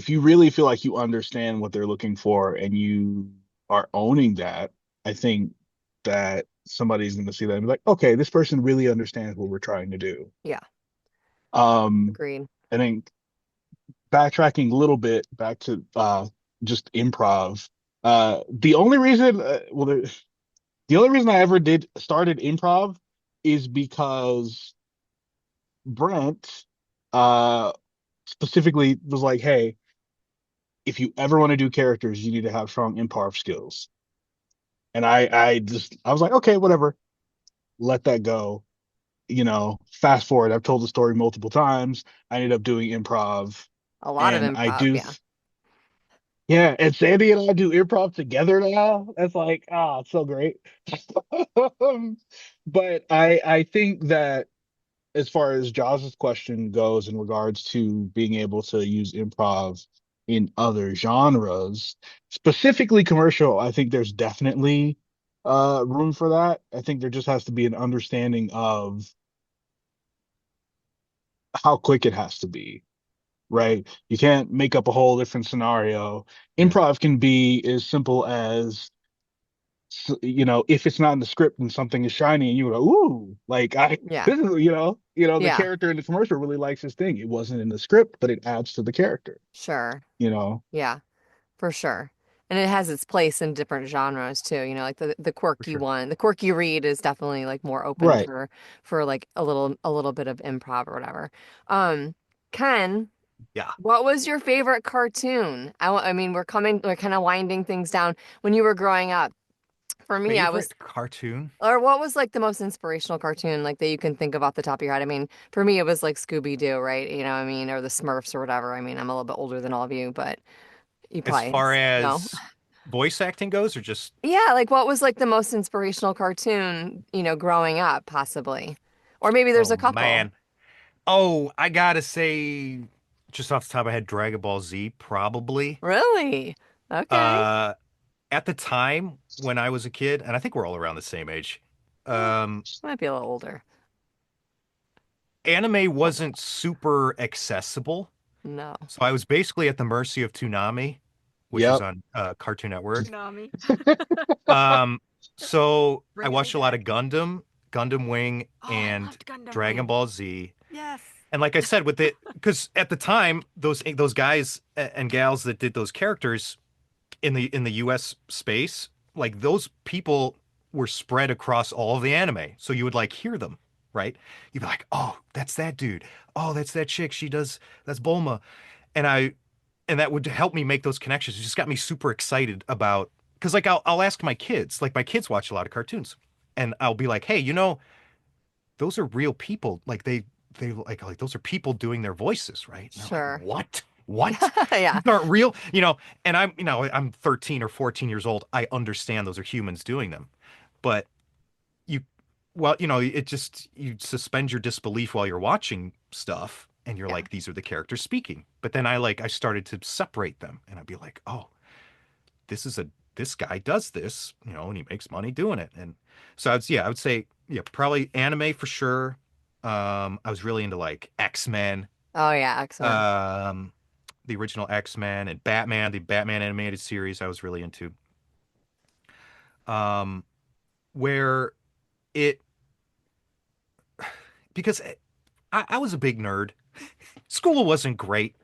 feel like you understand what they're looking for and you are owning that, I think that somebody's going to see that and be like, okay, this person really understands what we're trying to do. Yeah. Um, Agreed. I think backtracking a little bit back to just improv. The only reason, the only reason I ever did started improv is because Brent uh specifically was like, hey, if you ever want to do characters, you need to have strong improv skills. And I was like, okay, whatever, let that go. Fast forward, I've told the story multiple times. I ended up doing improv, A lot of and I improv. do, Yeah. yeah. And Sandy and I do improv together now. That's like, it's so great. Um, but I think that as far as Jaws's question goes in regards to being able to use improv in other genres, specifically commercial, I think there's definitely room for that. I think there just has to be an understanding of how quick it has to be, right? You can't make up a whole different scenario. yeah, Improv can be as simple as if it's not in the script and something is shiny and you go, ooh, like Yeah. this is, the Yeah. character in the commercial really likes this thing. It wasn't in the script, but it adds to the character, Sure. you know? Yeah. For sure. And it has its place in different genres too, like the for quirky sure. one. The quirky read is definitely like more open Right. for like a little bit of improv or whatever. Um, Ken, Yeah. what was your favorite cartoon? I mean, we're kind of winding things down when you were growing up. For me, I was Favorite cartoon? or what was like the most inspirational cartoon like that you can think of off the top of your head? I mean, for me it was like Scooby-Doo, right? You know what I mean, or the Smurfs or whatever. I mean, I'm a little bit older than all of you, but you As probably far no. as voice acting goes, or just Yeah, like what was like the most inspirational cartoon, growing up, possibly? Or maybe there's oh a couple. man. Oh, I gotta say, just off the top of my head, Dragon Ball Z, probably. Really? Okay. Uh, at the time when I was a kid, and I think we're all around the same age, Eh, um, might be a little older. anime Hold on. wasn't super accessible. No. So I was basically at the mercy of Toonami, which was Yep. on Cartoon Network. Tsunami. Um, so I Bringing me watched a lot of back. Gundam, Gundam Wing, Oh, I and loved Gundam Dragon Wing. Ball Z. Yes. And like I said, with it, because at the time, those guys and gals that did those characters in the U.S. space, like those people were spread across all of the anime, so you would like hear them, right? You'd be like, "Oh, that's that dude. Oh, that's that chick. That's Bulma," and that would help me make those connections. It just got me super excited about because like I'll ask my kids, like my kids watch a lot of cartoons, and I'll be like, "Hey, those are real people. Like they like those are people doing their voices, right?" And they're like, Sure. "What? What? Yeah. These aren't real?" And I'm 13 or 14 years old. I understand those are humans doing them. But you well, it just you suspend your disbelief while you're watching stuff and you're Yeah. like, these are the characters speaking. But then I started to separate them and I'd be like, oh, this guy does this, and he makes money doing it. And so I would say, yeah, probably anime for sure. I was really into like X-Men, Oh yeah, excellent. um, the original X-Men and Batman, the Batman animated series I was really into. Um, where it because I was a big nerd. school wasn't great.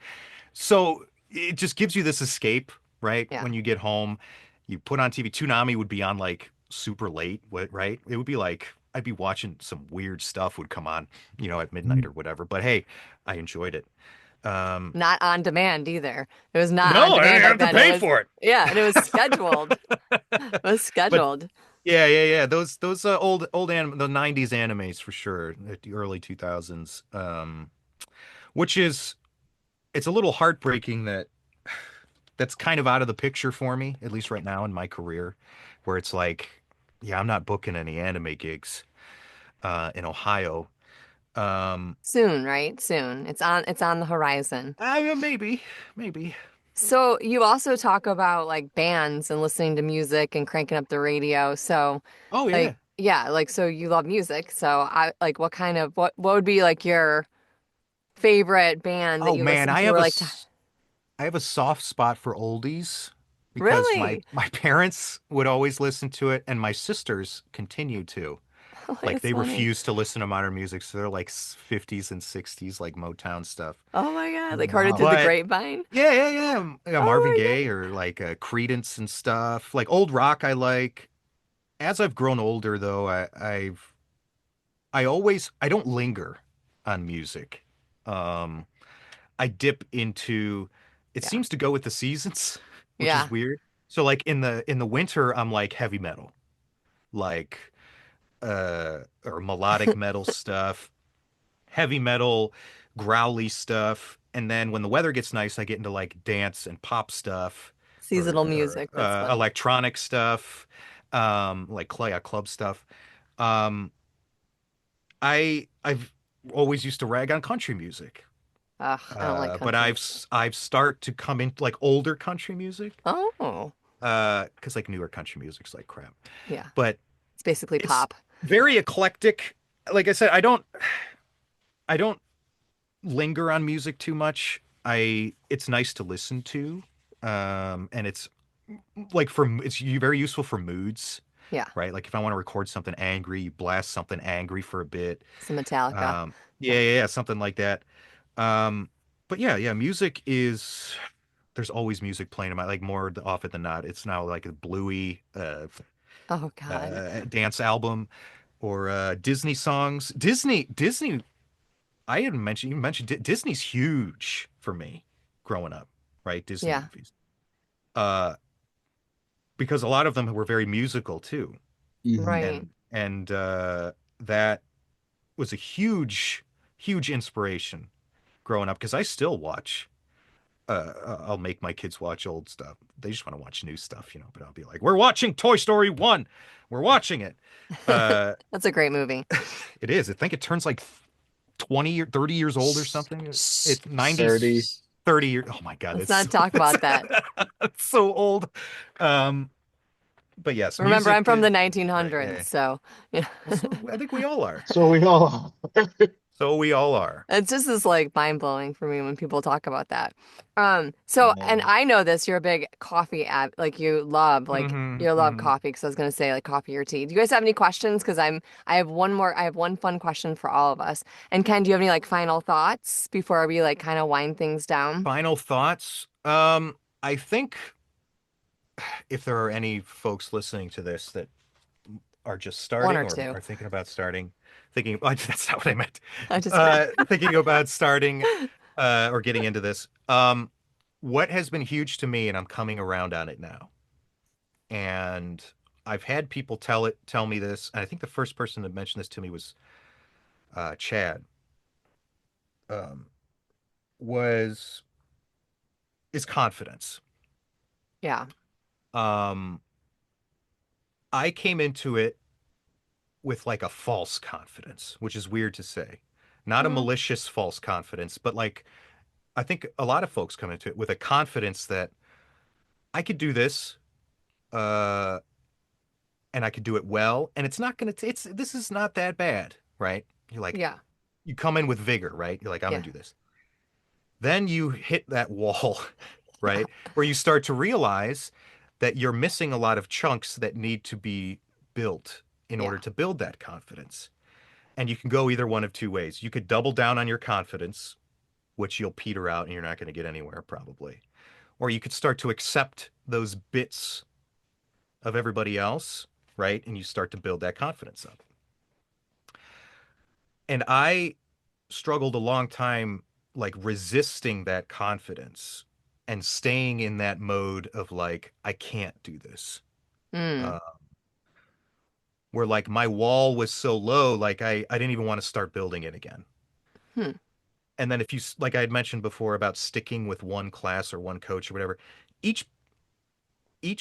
So it just gives you this escape, right? Yeah. When you get home, you put on TV. Toonami would be on like super late, right? It would be like I'd be watching some weird stuff would come on, at midnight or whatever. But hey, I enjoyed it. Um, Not on demand either. It was not on no, I demand back have to then. It pay was, for it. yeah, and it was scheduled. It was But scheduled. yeah. Those the '90s animes for sure, the early 2000s. Which is it's a little heartbreaking that that's kind of out of the picture for me, at least right now in my career, where it's like, yeah, I'm not booking any anime gigs in Ohio. Um, Soon, right? Soon. It's on the horizon. maybe. So you also talk about like bands and listening to music and cranking up the radio. So Oh like yeah. yeah, like so you love music. So I like what would be like your favorite band that Oh you man, listen to or like I have a soft spot for oldies because my really? my parents would always listen to it, and my sisters continue to. Oh, Like it's they funny. refuse to listen to modern music, so they're like 50s and 60s, like Motown stuff. Oh my God, Oh, like heard it through wow. the But grapevine. yeah, Marvin Oh Gaye or like Creedence and stuff. Like old rock, I like. As I've grown older, though, I don't linger on music. Um, I dip into. It my God. seems to go with the seasons, which is Yeah. weird. So like in the winter, I'm like heavy metal, like or melodic metal stuff, heavy metal, growly stuff. And then when the weather gets nice, I get into like dance and pop stuff Seasonal or music. That's funny. electronic stuff, like club stuff. Um, I've always used to rag on country music, Ugh, I don't like but country music. I've start to come into like older country music, Oh, because like newer country music's like crap. yeah. But It's basically it's pop. very eclectic. Like I said, I don't linger on music too much. It's nice to listen to. And it's very useful for moods, Yeah. right? Like if I want to record something angry, you blast something angry for a bit. Some Metallica. Yeah, something like that. Um, but yeah, music is there's always music playing in my like more often than not. It's now like a bluey Oh God. dance album or Disney songs. Disney I hadn't mentioned, you mentioned Disney's huge for me growing up, right? Disney Yeah. movies. Uh, because a lot of them were very musical too. Hmm. Right. And that was a huge inspiration growing up because I still watch I'll make my kids watch old stuff. They just want to watch new stuff, but I'll be like, "We're watching Toy Story 1. We're watching it." Uh That's a great movie. it is. I think it turns like 20 or 30 years old or something. It's 90s 30. 30 years. Oh my God, Let's not talk about that. it's so old. Um, but yes, Remember, I'm music from the is great. 1900s, Yeah. so yeah. Well, so I think we all are. So we all. So we all are. It's just is like mind blowing for me when people talk about that. So and I know this, you're a big coffee ad, like Hmm you love hmm coffee because I was gonna say like coffee or tea. Do you guys have any questions? Because I have one fun question for all of us. And Ken, do you have any like final thoughts before we like kind of wind things down? Final thoughts. I think if there are any folks listening to this that are just One starting or or two. are thinking about starting, that's not what I meant. I just meant Thinking about starting or getting into this. What has been huge to me, and I'm coming around on it now, and I've had people tell me this, and I think the first person that mentioned this to me was Chad. Um, was is confidence. yeah. Um, I came into it with like a false confidence, which is weird to say. Not a Mm, malicious false confidence, but like I think a lot of folks come into it with a confidence that I could do this, uh, and I could do it well, and it's not gonna it's this is not that bad, right? You're like yeah. you come in with vigor, right? You're like, I'm gonna Yeah. do this. Then you hit that wall, Yeah. right? Where you start to realize that you're missing a lot of chunks that need to be built in Yeah. order to build that confidence. And you can go either one of two ways. You could double down on your confidence, which you'll peter out and you're not going to get anywhere probably. Or you could start to accept those bits of everybody else, right? And you start to build that confidence up. And I struggled a long time like resisting that confidence and staying in that mode of like, I can't do this. Mm. Uh, where like my wall was so low, like I didn't even want to start building it again. Hmm. And then if you, like I had mentioned before about sticking with one class or one coach or whatever, each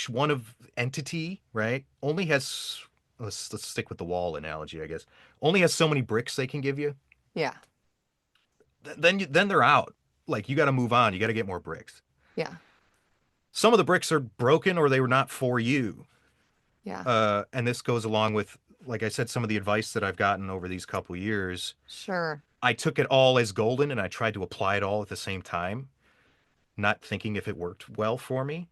one of entity, right, only has, let's stick with the wall analogy, I guess, only has so many bricks they can give you. Yeah. Then they're out. Like you got to move on. You got to get more bricks. Yeah. Some of the bricks are broken or they were not for you. Yeah. And this goes along with, like I said, some of the advice that I've gotten over these couple years. Sure. I took it all as golden and I tried to apply it all at the same time, not thinking if it worked well for me.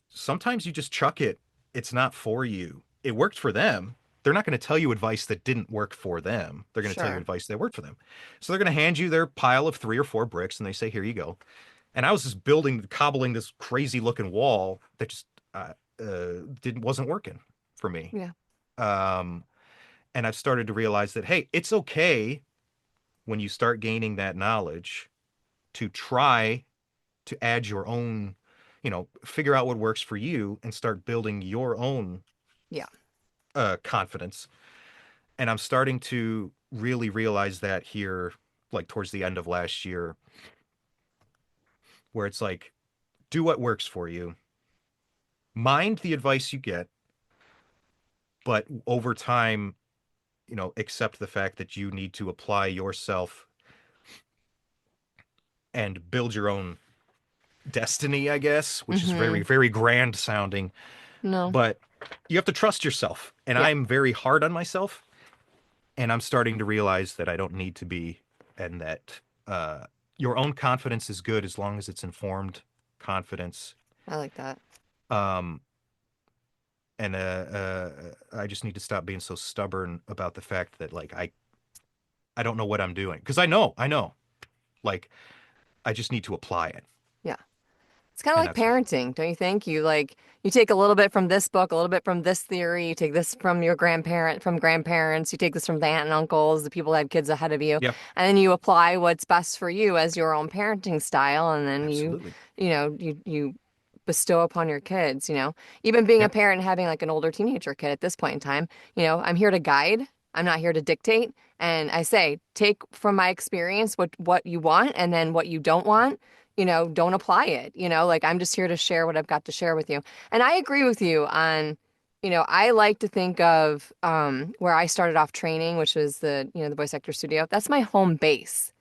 Sometimes you just chuck it. It's not for you. It worked for them. They're not going to tell you advice that didn't work for them. They're going to tell you Sure. advice that worked for them. So they're going to hand you their pile of 3 or 4 bricks and they say, here you go. And I was just cobbling this crazy looking wall that just didn't wasn't working for me. Yeah. Um, and I've started to realize that, hey, it's okay when you start gaining that knowledge to try to add your own, figure out what works for you and start building your own Yeah. confidence. And I'm starting to really realize that here, like towards the end of last year, where it's like, do what works for you, mind the advice you get, but over time, accept the fact that you need to apply yourself and build your own destiny, I guess, which is very, Mm-hmm. very grand sounding, No. but you have to trust yourself. And Yeah. I'm very hard on myself. And I'm starting to realize that I don't need to be, and that your own confidence is good as long as it's informed confidence. I like that. Um, and I just need to stop being so stubborn about the fact that like I don't know what I'm doing because I know, like I just need to apply it, Yeah. It's kind of and like that's what. parenting, don't you think? You take a little bit from this book, a little bit from this theory, you take this from your grandparents, you take this from the aunt and uncles, the people that had kids ahead of you, Yeah, and then you apply what's best for you as your own parenting style, and then absolutely. you bestow upon your kids, Even being a Yep. parent and having like an older teenager kid at this point in time, I'm here to guide. I'm not here to dictate. And I say, take from my experience what you want and then what you don't want, don't apply it. Like I'm just here to share what I've got to share with you. And I agree with you on, I like to think of where I started off training, which was the voice actor studio. That's my home base.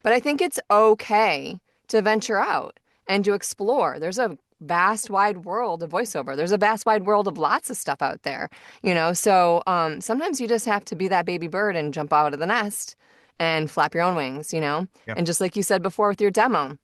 But I think it's okay to venture out and to explore. There's a vast wide world of voiceover. There's a vast wide world of lots of stuff out there, So sometimes you just have to be that baby bird and jump out of the nest and flap your own wings. Yeah. And just like you said before with your demo,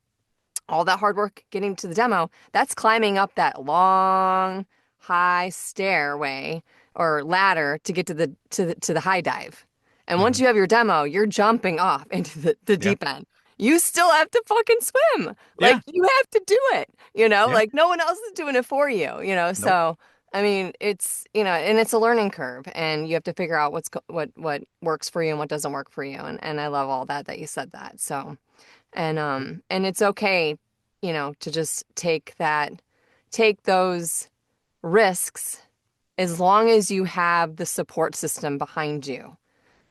all that hard work getting to the demo, that's climbing up that long, high stairway or ladder to get to the high dive. And once Hmm. you have your demo, you're jumping off into the Yeah. deep end. You still have to fucking swim. Like Yeah. you have to do it, Yeah. like no one else is doing it for you. Nope. So I mean, and it's a learning curve, and you have to figure out what works for you and what doesn't work for you. And I love all that you said that. So. And it's okay, to just take those risks as long as you have the support system behind you.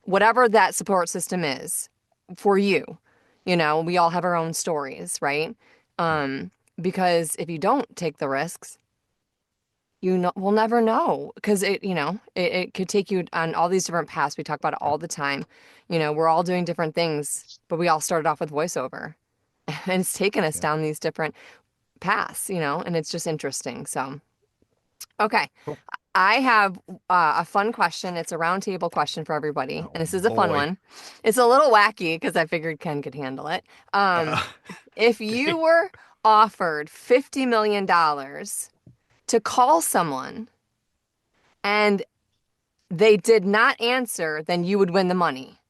Whatever that support system is for you. We all have our own stories, right? Right. Because if you don't take the risks, we'll never know because it could take you on all these different paths. We talk about it Yeah. all the time. We're all doing different things, but we all started off with voiceover. And it's taken us Yeah. down these different paths, and it's just interesting. So, okay. Cool. I have a fun question. It's a roundtable question for everybody, Oh and this is a fun boy. one. It's a little wacky because I figured Ken could handle it. Uh, If you okay. were offered $50 million to call someone and they did not answer, then you would win the money.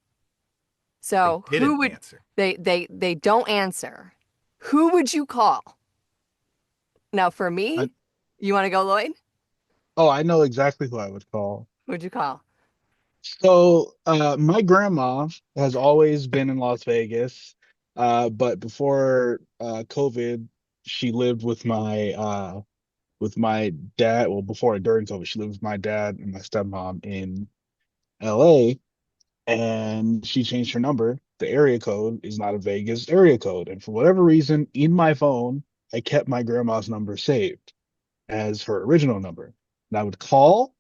They So, who didn't would answer. They don't answer. Who would you call? Now, for I, me, you want to go, Lloyd? oh, I know exactly who I would call. Who'd you call? So, my grandma has always been in Las Vegas, but before COVID, she lived with my dad. Well, before and during COVID, she lived with my dad and my stepmom in LA, and she changed her number. The area code is not a Vegas area code, and for whatever reason, in my phone, I kept my grandma's number saved as her original number. And I would call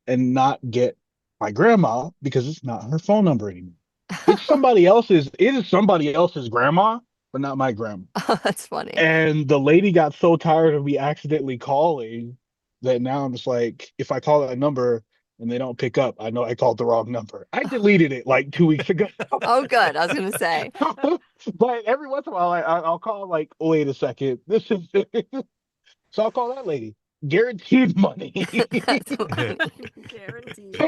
and not get my grandma because it's not her phone number anymore. It is somebody else's grandma, but not my grandma. Oh, that's funny. And the lady got so tired of me accidentally calling that now I'm just like, if I call that number and they don't pick up, I know I called the wrong number. I deleted it like 2 weeks ago. Oh, good. I was gonna say. But every once in a while, I'll call like, oh, wait a second, this is so I'll call that lady. Guaranteed money. That's funny. Guaranteed.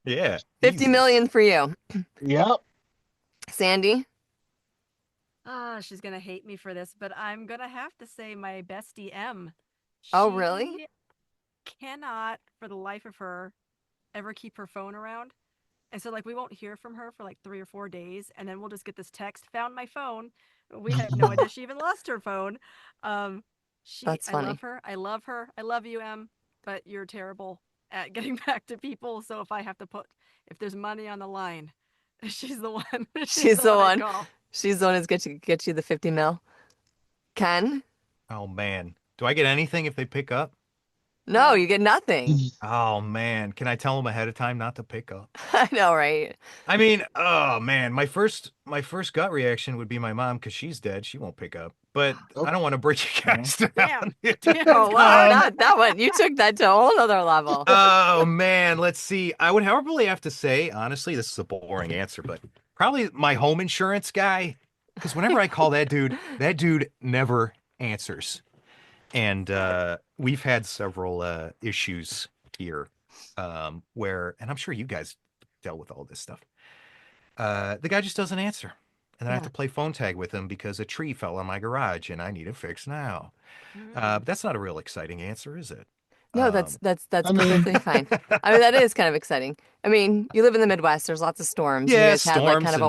Yeah, 50 easy. million for you. Yep. Sandy? Ah, she's gonna hate me for this, but I'm gonna have to say my bestie M. Oh, really? She cannot, for the life of her, ever keep her phone around. And so, like, we won't hear from her for like 3 or 4 days, and then we'll just get this text, found my phone. We have no idea she even lost her phone. Um, That's I funny. love her. I love her. I love you, Em, but you're terrible at getting back to people. So if there's money on the line, she's the one. She's She's the the one I'd one. call. She's the one who's get you the 50 mil. Ken? Oh man, do I get anything if they pick up? No, No. you get nothing. Oh man, can I tell them ahead of time not to pick up? I know, right? I mean, oh man, my first gut reaction would be my mom because she's dead. She won't pick up. But I Oh, don't want to break you well. guys down. Damn. Damn, it's Oh, going wow. down. Um, That one. You took that to a whole other level. Oh man, let's see. I would probably have to say, honestly, this is a boring answer, but probably my home insurance guy. Because whenever I call that dude never answers. And we've had several issues here where, and I'm sure you guys dealt with all this stuff. The guy just doesn't answer. And then I have Yeah. to play phone tag with him because a tree fell on my garage and I need it fixed now. Mm. That's not a real exciting answer, is it? No, that's I mean, perfectly fine. I mean, that is kind of exciting. I mean, you live in the Midwest, there's lots of storms. You yeah, guys had like kind storms of a and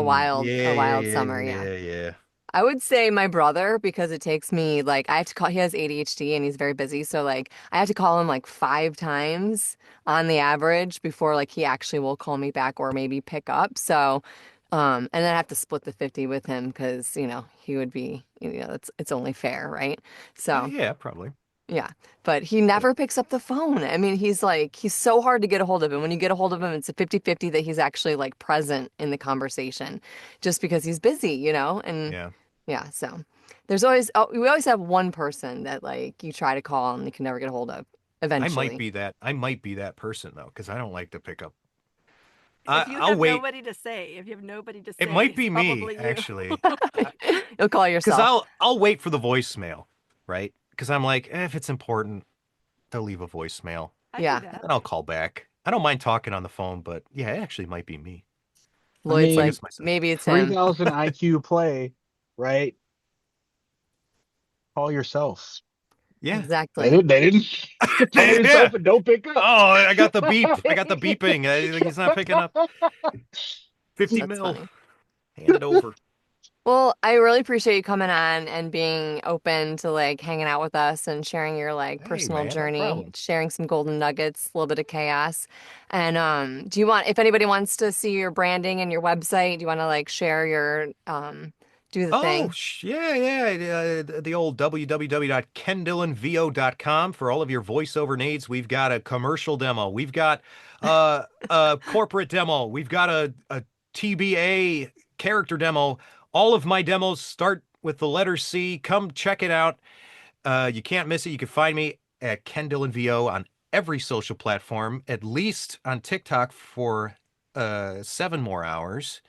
a yeah, yeah, wild yeah, summer, yeah. yeah, yeah. I would say my brother because it takes me like I have to call he has ADHD and he's very busy, so like I have to call him like 5 times on the average before like he actually will call me back or maybe pick up. So and then I have to split the 50 with him because, he would be, it's only fair, right? So Yeah, probably. yeah, but he But never picks up the phone. I mean, he's so hard to get a hold of. And when you get a hold of him, it's a 50-50 that he's actually like present in the conversation just because he's busy, And yeah, yeah, so we always have one person that like you try to call and you can never get a hold of I might eventually. be that. I might be that person though, because I don't like to pick up. If you I'll have wait. nobody to say, It might it's be me probably you. actually, You'll call because yourself. I'll wait for the voicemail, right? Because I'm like, if it's important, they'll leave a voicemail, I do Yeah. that. and I'll call back. I don't mind talking on the phone, but yeah, it actually might be me. I Lloyd's So I like, mean, guess myself. maybe it's him. 3,000 IQ play, right? Call yourself. Yeah. Exactly. They didn't call Yeah. yourself and don't pick up. Oh, I got the beep. I got the beeping. He's not picking up. 50 That's mil. funny. Hand it over. Well, I really appreciate you coming on and being open to like hanging out with us and sharing your like Hey, personal man, no journey, problem. sharing some golden nuggets, a little bit of chaos. And if anybody wants to see your branding and your website, do you want to like share your do the Oh, thing? yeah, yeah. The old www.kendillenvo.com for all of your voiceover needs. We've got a commercial demo. We've got a corporate demo. We've got a TBA character demo. All of my demos start with the letter C. Come check it out. You can't miss it. You can find me at Ken Dillon VO on every social platform, at least on TikTok for 7 more hours.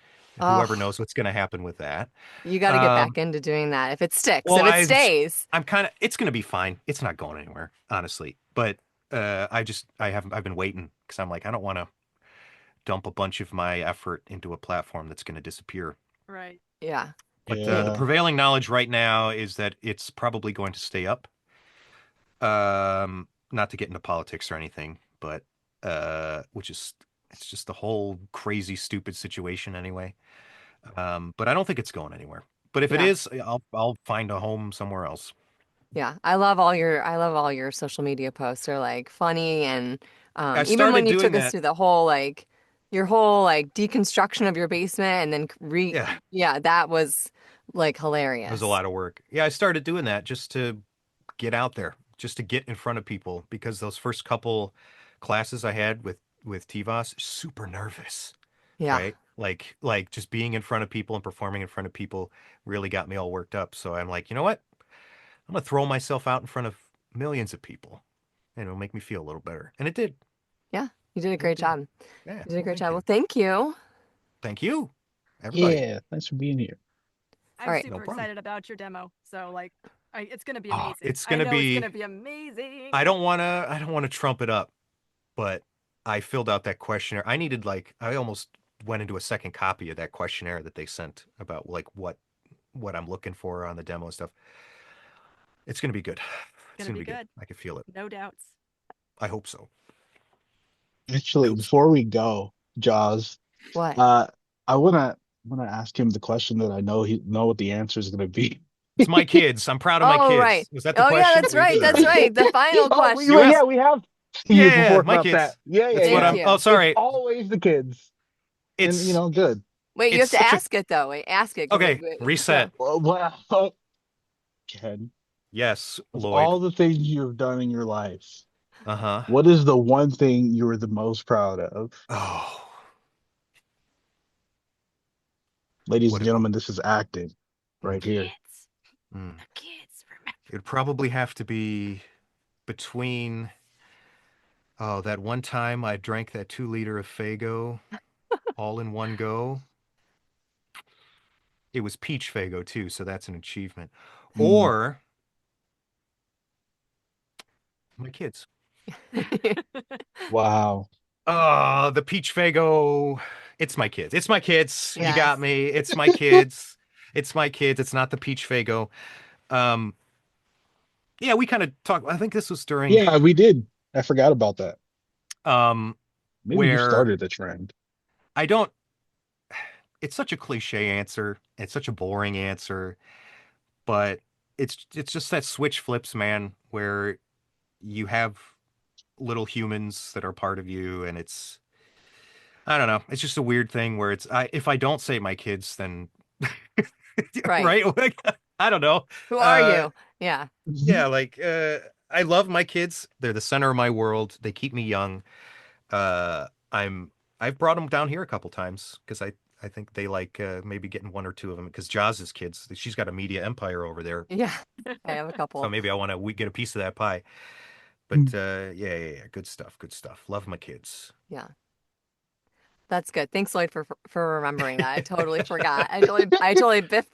Whoever Oh, knows what's going to happen with that. you got to get Um, back into doing that. If it sticks, well, if it stays. I'm kind of, it's going to be fine. It's not going anywhere, honestly. But I've been waiting because I'm like, I don't want to dump a bunch of my effort into a platform that's going to disappear. Right. Yeah. But It, the Yeah. prevailing knowledge right now is that it's probably going to stay up. Not to get into politics or anything, but which is it's just a whole crazy, stupid situation anyway. But I don't think it's going anywhere. But if it yeah. is, I'll find a home somewhere else. Yeah. I love all your social media posts. They're like funny and I even when started you doing took us that. through the whole like your whole like deconstruction of your basement and then Yeah, yeah, that was like it was a hilarious. lot of work. Yeah, I started doing that just to get out there, just to get in front of people because those first couple classes I had with Tivas, super nervous, Yeah. right? Like just being in front of people and performing in front of people really got me all worked up. So I'm like, you know what? I'm gonna throw myself out in front of millions of people, and it'll make me feel a little better. And it did. Yeah. You did a It great did. job. Yeah. You did a Well, great thank job. Well, you. thank you. Thank you, everybody. Yeah. Thanks for being here. All I'm right. No super problem. excited about your demo. So like, it's gonna be Oh, amazing. it's I gonna know it's be. gonna be amazing. I don't wanna trump it up, but I filled out that questionnaire. I almost went into a second copy of that questionnaire that they sent about like what I'm looking for on the demo and stuff. It's gonna be good. It's It's gonna gonna be be good. good. I can feel it. No doubts. I hope so. I Actually, hope so. before we go, Jaws, What? uh, I wanna ask him the question that I know what the answer is gonna be. It's my kids. I'm proud of my Oh, right. kids. Was that the Oh, yeah, question? that's We right. did that That's already. right. The final Oh, You question. yeah, asked. we have you Yeah, before my about that. kids. Yeah, yeah, That's what Thank yeah. I'm. Oh, you. It's sorry. always the kids, and It's good. Wait, you it's have to such a ask it though. Wait, ask it because okay. so Reset. Well, Ken, Yes, of Lloyd. all the things you have done in your life, Uh-huh. what is the one thing you are the most proud of? Oh, Ladies what and it would. gentlemen, this is acting The right here. kids. Mm. The kids. Remember. It would probably have to be between. Oh, that one time I drank that 2 liter of Fago all in one go. It was peach Fago too, so that's an achievement. Mm, Or my kids. wow. Oh, the peach Fago. It's my kids. It's my kids. You got yes. me. It's my kids. It's my kids. It's not the peach Fago. Um, yeah, we kind of talked. I think this was during Yeah, we did. I forgot about that. um Maybe you where started the trend. I don't it's such a cliche answer. It's such a boring answer, but it's just that switch flips, man, where you have little humans that are part of you and it's I don't know. It's just a weird thing where if I don't say my kids then Right. right? Like, I don't know. Who are Uh you? Yeah. yeah, like I love my kids. They're the center of my world. They keep me young. I'm I've brought them down here a couple times because I think they like maybe getting one or two of them because Jazz's kids, she's got a media empire over there. Yeah. I have a So couple. maybe I want to we get a piece of that pie. But yeah, good stuff, good stuff. Love my kids. Yeah. That's good. Thanks, Lloyd, for remembering that. I totally forgot. I totally biffed